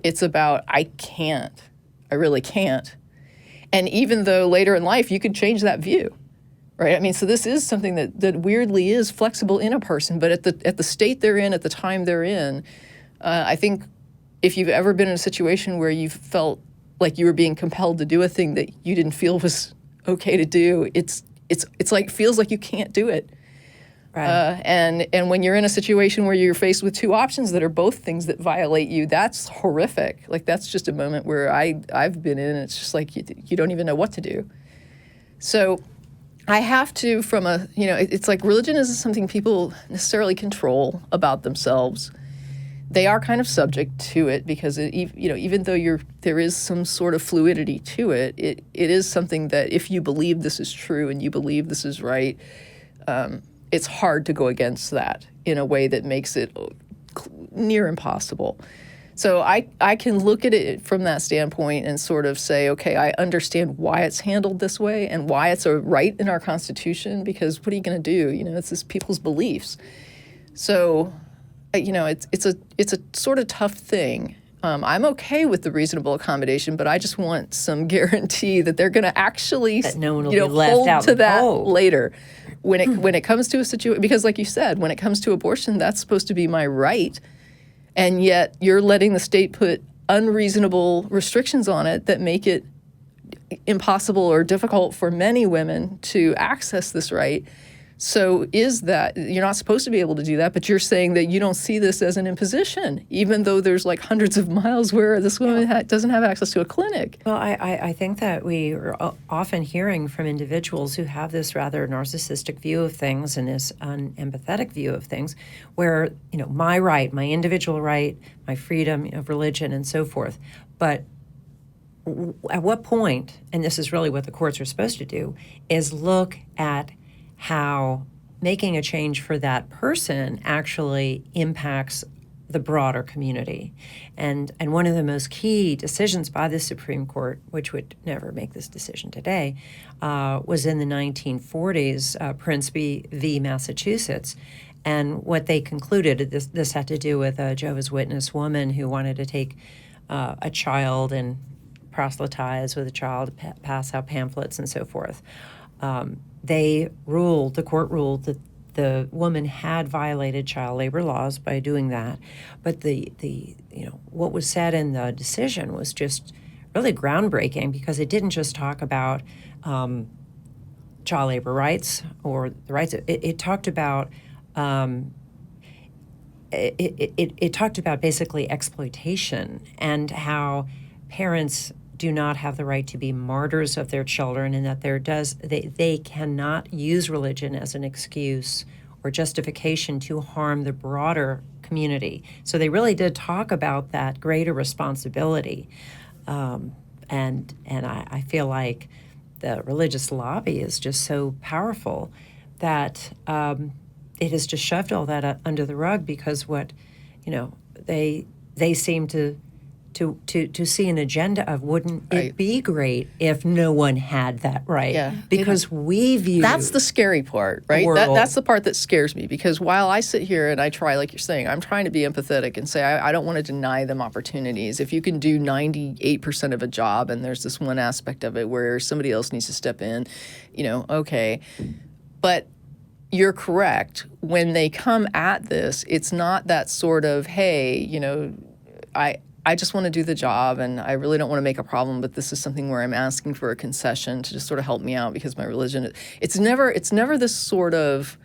It's about, I can't. I really can't. And even though later in life you could change that view, right? I mean, so this is something that weirdly is flexible in a person, but at the state they're in, at the time they're in, I think if you've ever been in a situation where you felt like you were being compelled to do a thing that you didn't feel was okay to do, it's like, feels like you can't do it. Right. And when you're in a situation where you're faced with two options that are both things that violate you, that's horrific. Like, that's just a moment where I've been in, and it's just like you don't even know what to do. So I have to, from a, you know, it's like religion isn't something people necessarily control about themselves. They are kind of subject to it because, even though there is some sort of fluidity to it, it is something that if you believe this is true and you believe this is right, it's hard to go against that in a way that makes it near impossible. So I can look at it from that standpoint and sort of say, okay, I understand why it's handled this way and why it's a right in our Constitution, because what are you going to do? You know, it's just people's beliefs. So, you know, it's a sort of tough thing. I'm okay with the reasonable accommodation, but I just want some guarantee that they're going to actually, That no one will be left hold out to in the that cold. later. When it comes to a situation, because like you said, when it comes to abortion, that's supposed to be my right, and yet you're letting the state put unreasonable restrictions on it that make it impossible or difficult for many women to access this right. So is that, you're not supposed to be able to do that, but you're saying that you don't see this as an imposition, even though there's like hundreds of miles where this woman doesn't have access to a clinic. Well, I think that we are often hearing from individuals who have this rather narcissistic view of things and this unempathetic view of things, where, you know, my right, my individual right, my freedom of religion and so forth. But at what point, and this is really what the courts are supposed to do, is look at how making a change for that person actually impacts the broader community. And one of the most key decisions by the Supreme Court, which would never make this decision today, was in the 1940s, Prince v. Massachusetts. And what they concluded, this had to do with a Jehovah's Witness woman who wanted to take a child and proselytize with a child, pass out pamphlets and so forth. The court ruled that the woman had violated child labor laws by doing that. But what was said in the decision was just really groundbreaking, because it didn't just talk about child labor rights or the rights. It talked about it talked about basically exploitation, and how parents do not have the right to be martyrs of their children, and that they cannot use religion as an excuse or justification to harm the broader community. So they really did talk about that greater responsibility, and I feel like the religious lobby is just so powerful that it has just shoved all that under the rug, because they seem to see an agenda of, wouldn't it be great if no one had that right? Yeah. Because we view That's the scary part, right? That's the part that scares me, because while I sit here and I try, like you're saying, I'm trying to be empathetic and say I don't want to deny them opportunities. If you can do 98% of a job and there's this one aspect of it where somebody else needs to step in, okay. But you're correct. When they come at this, it's not that sort of, hey, I just want to do the job and I really don't want to make a problem, but this is something where I'm asking for a concession to just sort of help me out because my religion, it's never this sort of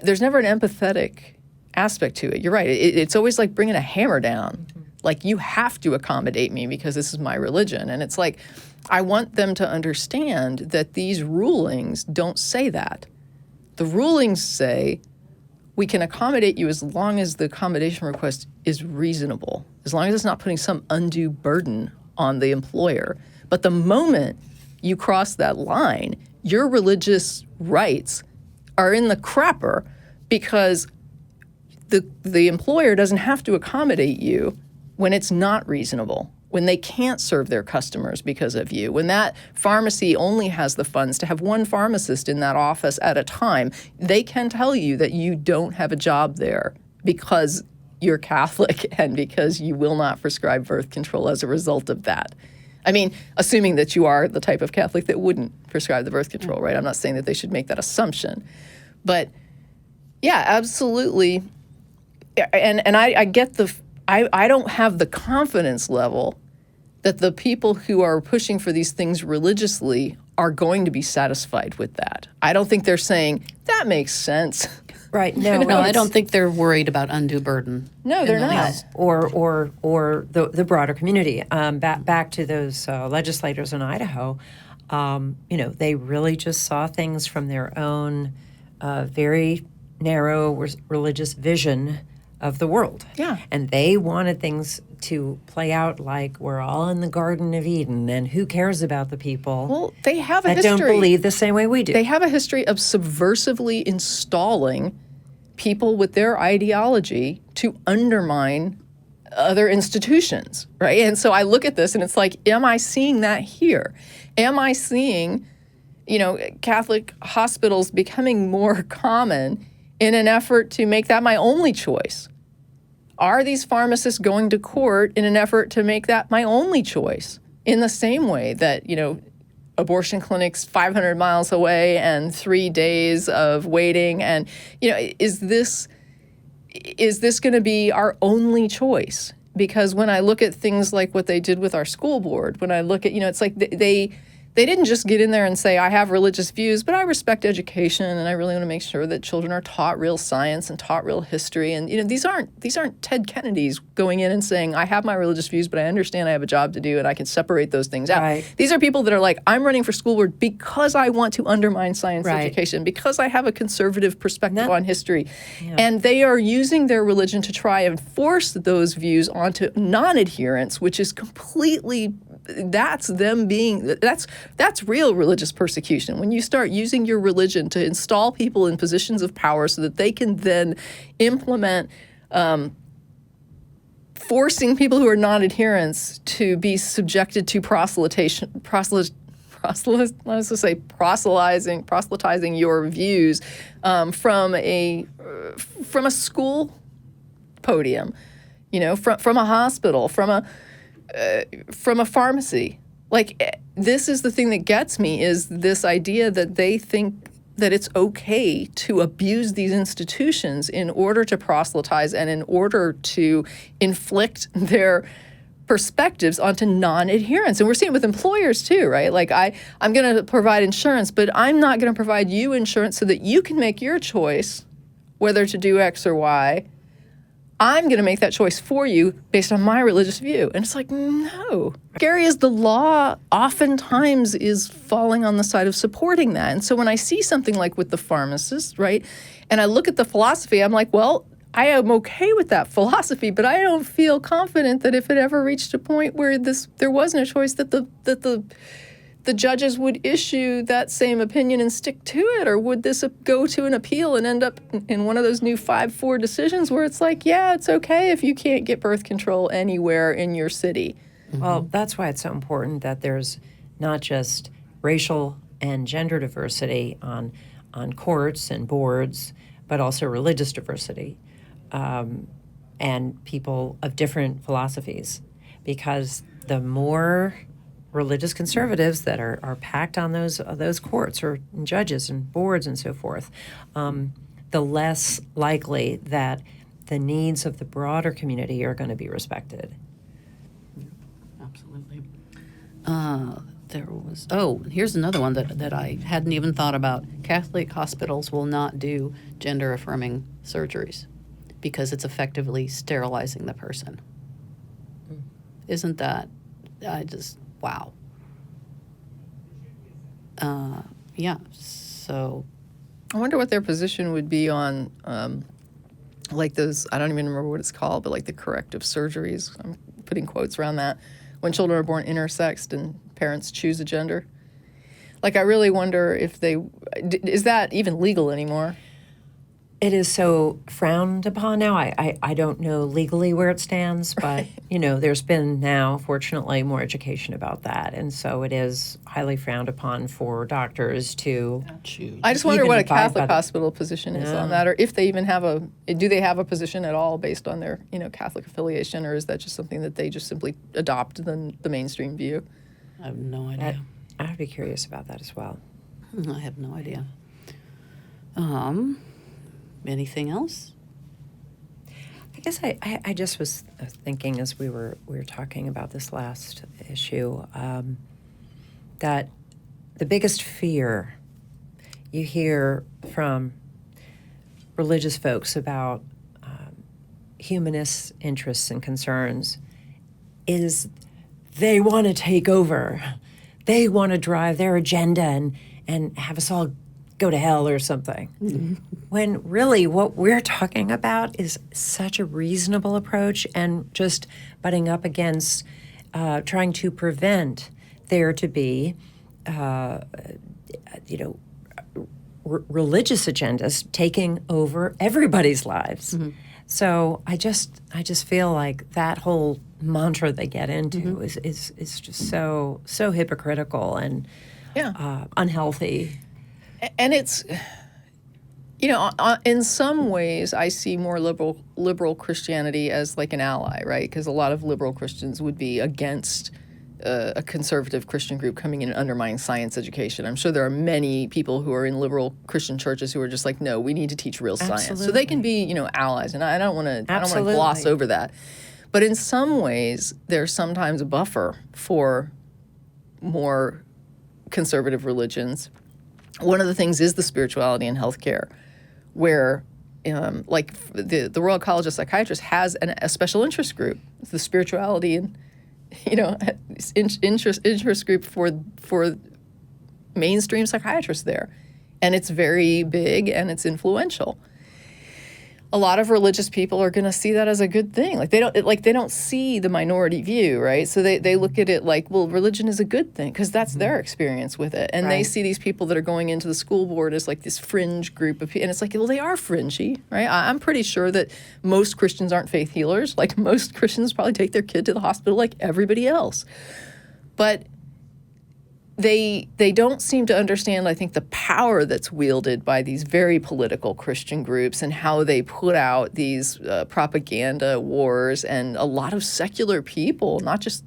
there's never an empathetic aspect to it. You're right. It's always like bringing a hammer down. Like, you have to accommodate me because this is my religion. And it's like, I want them to understand that these rulings don't say that. The rulings say we can accommodate you as long as the accommodation request is reasonable, as long as it's not putting some undue burden on the employer. But the moment you cross that line, your religious rights are in the crapper, because the employer doesn't have to accommodate you when it's not reasonable, when they can't serve their customers because of you, when that pharmacy only has the funds to have one pharmacist in that office at a time. They can tell you that you don't have a job there because you're Catholic and because you will not prescribe birth control as a result of that. I mean, assuming that you are the type of Catholic that wouldn't prescribe the birth control, right? I'm not saying that they should make that assumption. But yeah, absolutely. And I get I don't have the confidence level that the people who are pushing for these things religiously are going to be satisfied with that. I don't think they're saying, that makes sense. Right. No, No, I don't think they're worried about undue burden. No, they're not. Or the broader community. Back to those legislators in Idaho, they really just saw things from their own very narrow religious vision of the world. Yeah. And they wanted things to play out like we're all in the Garden of Eden, and who cares about the people Well, they have a that history. don't believe the same way we do. They have a history of subversively installing people with their ideology to undermine other institutions, right? And so I look at this and it's like, am I seeing that here? Am I seeing, Catholic hospitals becoming more common in an effort to make that my only choice? Are these pharmacists going to court in an effort to make that my only choice? In the same way that, abortion clinics 500 miles away and 3 days of waiting, and, is this going to be our only choice? Because when I look at things like what they did with our school board, when I look at, it's like they didn't just get in there and say, I have religious views, but I respect education, and I really want to make sure that children are taught real science and taught real history. And these aren't Ted Kennedys going in and saying, I have my religious views, but I understand I have a job to do and I can separate those things out. Right. These are people that are like, I'm running for school board because I want to undermine science education, because I have a conservative perspective on history. Yeah. And they are using their religion to try and force those views onto non-adherents, which is completely, that's real religious persecution. When you start using your religion to install people in positions of power so that they can then implement forcing people who are non-adherents to be subjected to proselytizing your views from a school podium, from a hospital, from a pharmacy. Like, this is the thing that gets me, is this idea that they think that it's okay to abuse these institutions in order to proselytize and in order to inflict their perspectives onto non-adherents. And we're seeing it with employers too, right? Like, I'm going to provide insurance, but I'm not going to provide you insurance so that you can make your choice whether to do X or Y. I'm going to make that choice for you based on my religious view. And it's like, no. Scary is the law oftentimes is falling on the side of supporting that. And so when I see something like with the pharmacists, right, and I look at the philosophy, I'm like, well, I am okay with that philosophy, but I don't feel confident that if it ever reached a point where there wasn't a choice, that the judges would issue that same opinion and stick to it, or would this go to an appeal and end up in one of those new 5-4 decisions where it's like, yeah, it's okay if you can't get birth control anywhere in your city. Mm-hmm. Well, that's why it's so important that there's not just racial and gender diversity on courts and boards, but also religious diversity and people of different philosophies, because the more religious conservatives that are packed on those courts or judges and boards and so forth, the less likely that the needs of the broader community are going to be respected. Absolutely. there was, oh, here's another one that I hadn't even thought about. Catholic hospitals will not do gender-affirming surgeries because it's effectively sterilizing the person. Isn't that, wow. Yeah, so. I wonder what their position would be on, like those, I don't even remember what it's called, but like the corrective surgeries. I'm putting quotes around that. When children are born intersexed and parents choose a gender. Like, I really wonder if is that even legal anymore? It is so frowned upon now. I don't know legally where it stands, but, there's been now, fortunately, more education about that. And so it is highly frowned upon for doctors to Choose. I just wonder even what a abide by Catholic the- hospital position is on that, or if they even do they have a position at all based on their, Catholic affiliation, or is that just something that they just simply adopt the mainstream view? I have no idea. I would be curious about that as well. I have no idea. Anything else? I guess I just was thinking as we were talking about this last issue that the biggest fear you hear from religious folks about humanist interests and concerns is they want to take over. They want to drive their agenda and have us all go to hell or something. Mm-hmm. When really what we're talking about is such a reasonable approach and just butting up against trying to prevent there to be, religious agendas taking over everybody's lives. Mm-hmm. So I just feel like that whole mantra they get into mm-hmm. is just so hypocritical and unhealthy. And it's, in some ways, I see more liberal Christianity as like an ally, right? Because a lot of liberal Christians would be against a conservative Christian group coming in and undermining science education. I'm sure there are many people who are in liberal Christian churches who are just like, no, we need to teach real science. Absolutely. So they can be, allies, and I don't want to gloss over that. But in some ways, there's sometimes a buffer for more conservative religions. One of the things is the spirituality in healthcare, where, like the Royal College of Psychiatrists has a special interest group, the spirituality and, interest group for mainstream psychiatrists there, and it's very big and it's influential. A lot of religious people are going to see that as a good thing. Like they don't see the minority view, right? So they look at it like, well, religion is a good thing because that's mm-hmm. their experience with it. And they see these people that are going into the school board as like this fringe group of people. And it's like, well, they are fringy, right? I'm pretty sure that most Christians aren't faith healers. Like most Christians probably take their kid to the hospital like everybody else. But they don't seem to understand, I think, the power that's wielded by these very political Christian groups and how they put out these propaganda wars, and a lot of secular people, not just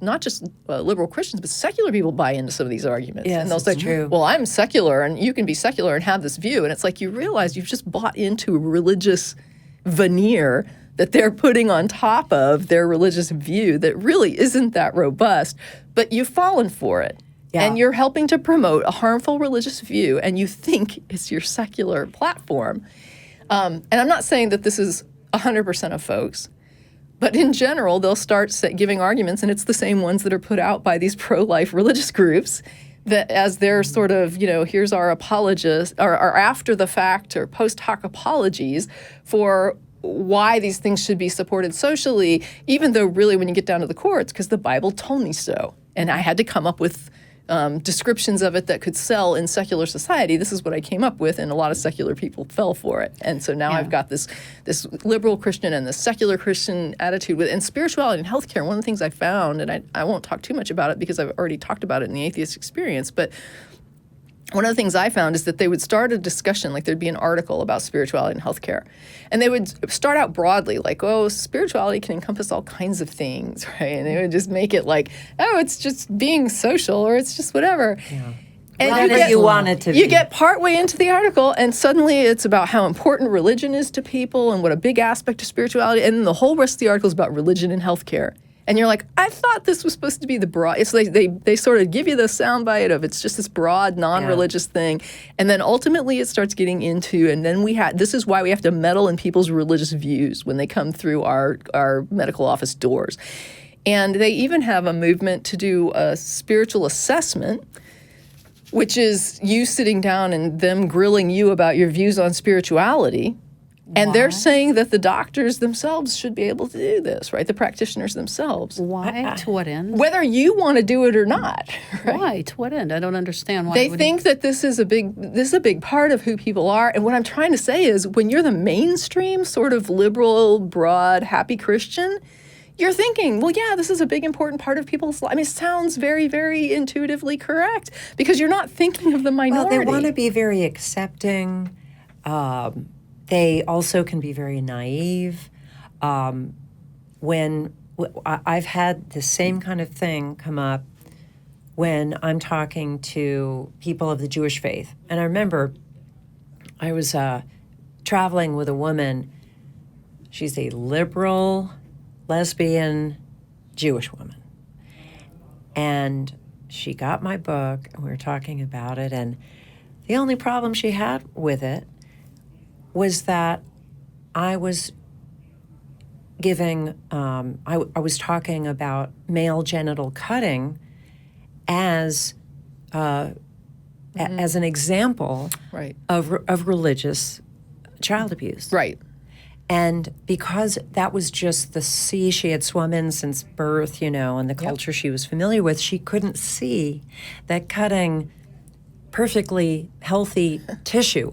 liberal Christians, but secular people buy into some of these arguments. Yes, and they'll say, true. well, I'm secular and you can be secular and have this view. And it's like you realize you've just bought into a religious veneer that they're putting on top of their religious view that really isn't that robust, but you've fallen for it. Yeah. And you're helping to promote a harmful religious view, and you think it's your secular platform. And I'm not saying that this is 100% of folks, but in general, they'll start giving arguments, and it's the same ones that are put out by these pro-life religious groups that as their sort of, here's our apologists, or after the fact or post hoc apologies for why these things should be supported socially, even though really when you get down to the core, it's because the Bible told me so. And I had to come up with descriptions of it that could sell in secular society. This is what I came up with, and a lot of secular people fell for it. And so now I've got this liberal Christian and this secular Christian attitude with, and spirituality and healthcare. One of the things I found, and I won't talk too much about it because I've already talked about it in the Atheist Experience, but one of the things I found is that they would start a discussion, like there'd be an article about spirituality and healthcare, and they would start out broadly, like, oh, spirituality can encompass all kinds of things, right? And they would just make it like, oh, it's just being social, or it's just whatever. Yeah. And whatever you want it to be. You get partway into the article, and suddenly it's about how important religion is to people and what a big aspect of spirituality, and then the whole rest of the article is about religion and healthcare. And you're like, I thought this was supposed to be the broad. It's like they sort of give you the soundbite of it's just this broad, non-religious thing, and then ultimately it starts getting into. And then this is why we have to meddle in people's religious views when they come through our medical office doors. And they even have a movement to do a spiritual assessment, which is you sitting down and them grilling you about your views on spirituality. And they're saying that the doctors themselves should be able to do this, right? The practitioners themselves. Why? To what end? Whether you want to do it or not. Right? Why? To what end? I don't understand why. They think that this is a big part of who people are. And what I'm trying to say is when you're the mainstream sort of liberal, broad, happy Christian, you're thinking, well, yeah, this is a big, important part of people's life. I mean, it sounds very, very intuitively correct because you're not thinking of the minority. Well, they want to be very accepting. They also can be very naive. I've had the same kind of thing come up when I'm talking to people of the Jewish faith. And I remember I was traveling with a woman. She's a liberal, lesbian, Jewish woman. And she got my book, and we were talking about it. And the only problem she had with it was that I was giving, I was talking about male genital cutting as an example of religious child abuse. Right. And because that was just the sea she had swum in since birth, and the culture she was familiar with, she couldn't see that cutting perfectly healthy tissue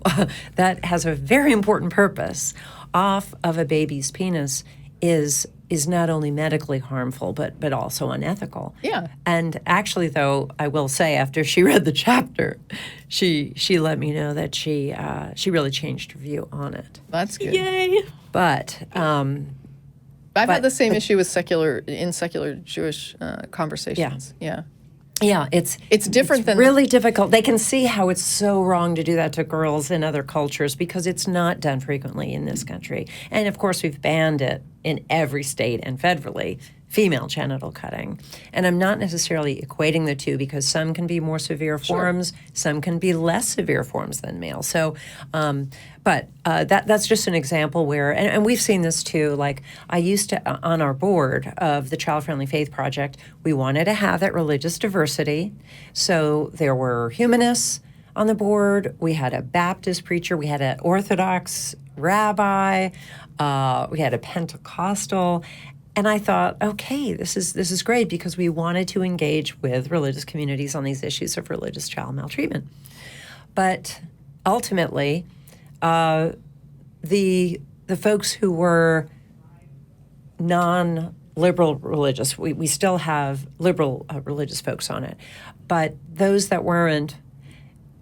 that has a very important purpose off of a baby's penis is not only medically harmful but also unethical. Yeah. And actually, though, I will say after she read the chapter, she let me know that she really changed her view on it. That's good. Yay! But I've had the same issue with secular Jewish conversations. Yeah. Yeah, it's different than really difficult. They can see how it's so wrong to do that to girls in other cultures because it's not done frequently in this country. And of course, we've banned it in every state and federally, female genital cutting. And I'm not necessarily equating the two because some can be more severe forms, some can be less severe forms than male. So, that's just an example where, and we've seen this too, like I used to, on our board of the Child Friendly Faith Project, we wanted to have that religious diversity. So there were humanists on the board, we had a Baptist preacher, we had an Orthodox rabbi, we had a Pentecostal. And I thought, okay, this is great because we wanted to engage with religious communities on these issues of religious child maltreatment. But ultimately, the folks who were non-liberal religious, we still have liberal religious folks on it, but those that weren't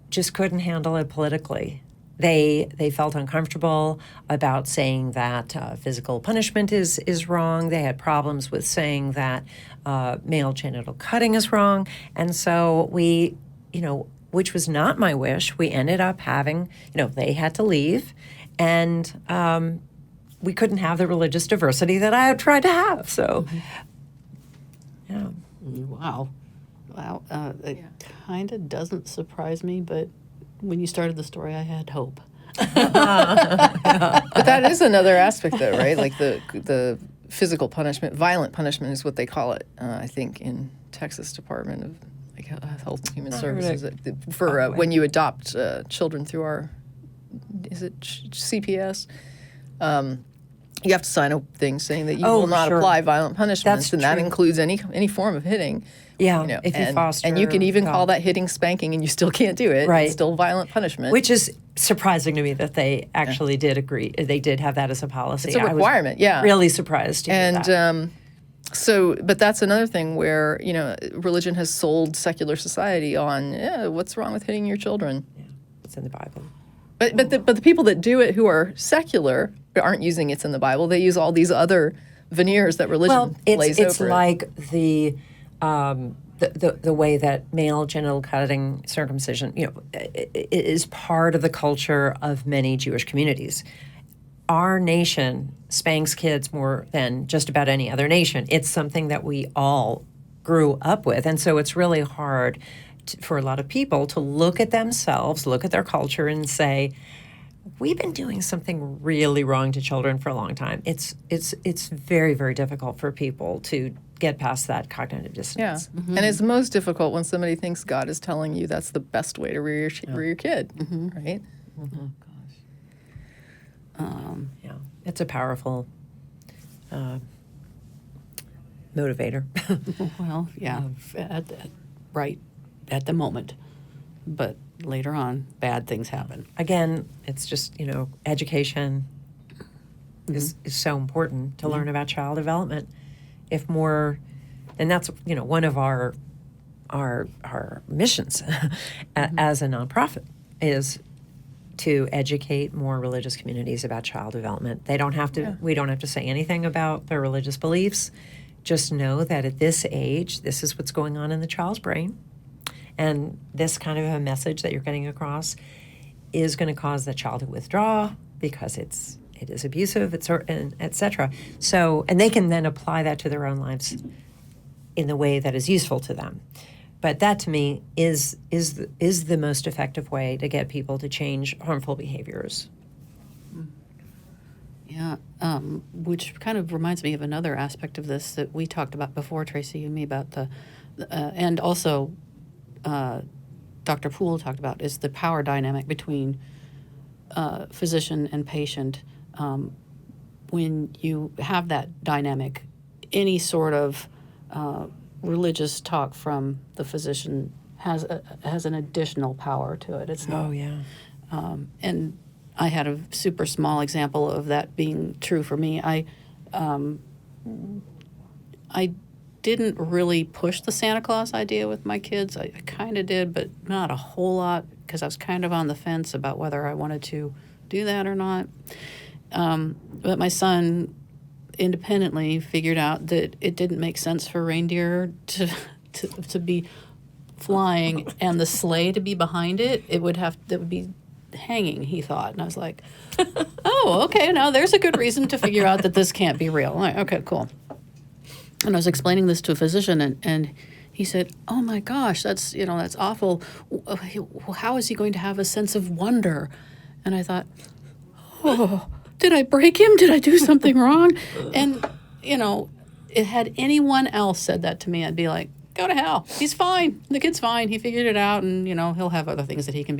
just couldn't handle it politically. They felt uncomfortable about saying that physical punishment is wrong. They had problems with saying that male genital cutting is wrong. And so we, which was not my wish, we ended up having, they had to leave. And we couldn't have the religious diversity that I had tried to have. So, yeah. Wow. It kind of doesn't surprise me, but when you started the story, I had hope. But that is another aspect, though, right? Like the physical punishment, violent punishment is what they call it, I think, in Texas Department of Health and Human Services for when you adopt children through our, is it CPS? You have to sign a thing saying that you will not apply violent punishments, and that includes any form of hitting. Yeah, if you foster. And you can even call that hitting spanking, and you still can't do it. Right. It's still violent punishment. Which is surprising to me that they actually did agree. They did have that as a policy. It's a requirement, I was really surprised to hear that. But that's another thing where, religion has sold secular society on, what's wrong with hitting your children? Yeah, it's in the Bible. But the people that do it who are secular aren't using it's in the Bible. They use all these other veneers that religion lays over. It's like the way that male genital cutting, circumcision, is part of the culture of many Jewish communities. our nation spanks kids more than just about any other nation. It's something that we all grew up with. And so it's really hard for a lot of people to look at themselves, look at their culture, and say, we've been doing something really wrong to children for a long time. It's very, very difficult for people to get past that cognitive Yeah. dissonance. And it's most difficult when somebody thinks God is telling you that's the best way to rear your kid, right? Yeah, it's a powerful motivator. Well, yeah, right at the moment. But later on, bad things happen. Again, it's just, education is so important to learn about child development. If more, and that's, one of our missions as a nonprofit is to educate more religious communities about child development. They don't have to, we don't have to say anything about their religious beliefs. Just know that at this age, this is what's going on in the child's brain. And this kind of a message that you're getting across is going to cause the child to withdraw because it is abusive, and et cetera. So, and they can then apply that to their own lives in the way that is useful to them. But that, to me, is the most effective way to get people to change harmful behaviors. Yeah, which kind of reminds me of another aspect of this that we talked about before, Tracie and me, about and also Dr. Poole talked about, is the power dynamic between physician and patient. When you have that dynamic, any sort of religious talk from the physician has an additional power to it. It's not. Oh, yeah. And I had a super small example of that being true for me. I didn't really push the Santa Claus idea with my kids. I kind of did, but not a whole lot, because I was kind of on the fence about whether I wanted to do that or not. But my son independently figured out that it didn't make sense for reindeer to be flying and the sleigh to be behind it. It would be hanging, he thought. And I was like, oh, okay, now there's a good reason to figure out that this can't be real. I'm like, okay, cool. And I was explaining this to a physician, and he said, oh my gosh, that's awful. How is he going to have a sense of wonder? And I thought, oh, did I break him? Did I do something wrong? And, had anyone else said that to me, I'd be like, go to hell. He's fine. The kid's fine. He figured it out, and, he'll have other things that he can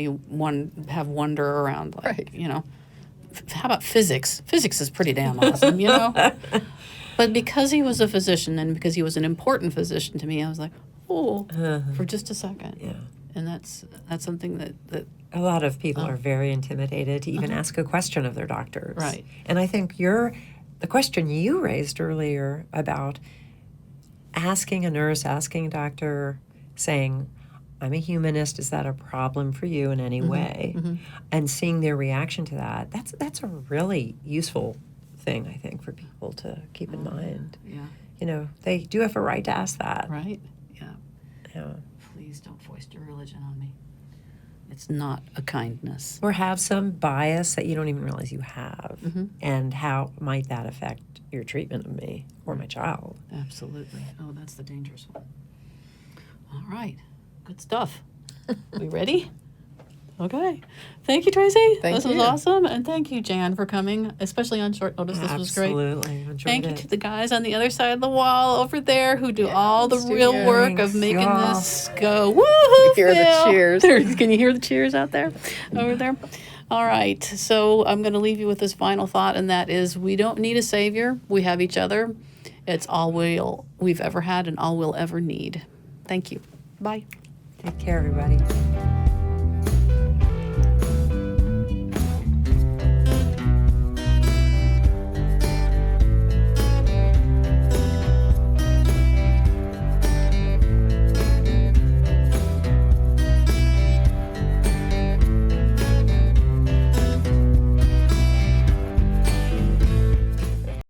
have wonder around, like, Right. How about physics? Physics is pretty damn awesome, But because he was a physician and because he was an important physician to me, I was like, oh, for just a second. Yeah. And that's something that A lot of people are very intimidated to even ask a question of their doctors. Right. And I think the question you raised earlier about asking a nurse, asking a doctor, saying, I'm a humanist, is that a problem for you in any way? And seeing their reaction to that, that's a really useful thing, I think, for people to keep in mind. Yeah. They do have a right to ask that. Right? Yeah. Yeah. Please don't foist your religion on me. It's not a kindness. Or have some bias that you don't even realize you have. And how might that affect your treatment of me or my child? Absolutely. Oh, that's the dangerous one. All right. Good stuff. We ready? Okay. Thank you, Tracie. Thank This was you. awesome. And thank you, Jan, for coming, especially on short notice. This was great. Absolutely. Enjoyed Thank you it. to the guys on the other side of the wall over there who do all the real studio. work of Thanks, making y'all. this go. Woohoo! hear the Phil. cheers. Can you hear the cheers out there? Over there? All right. So I'm going to leave you with this final thought, and that is, we don't need a savior. We have each other. It's all we've ever had and all we'll ever need. Thank you. Bye. Take care, everybody.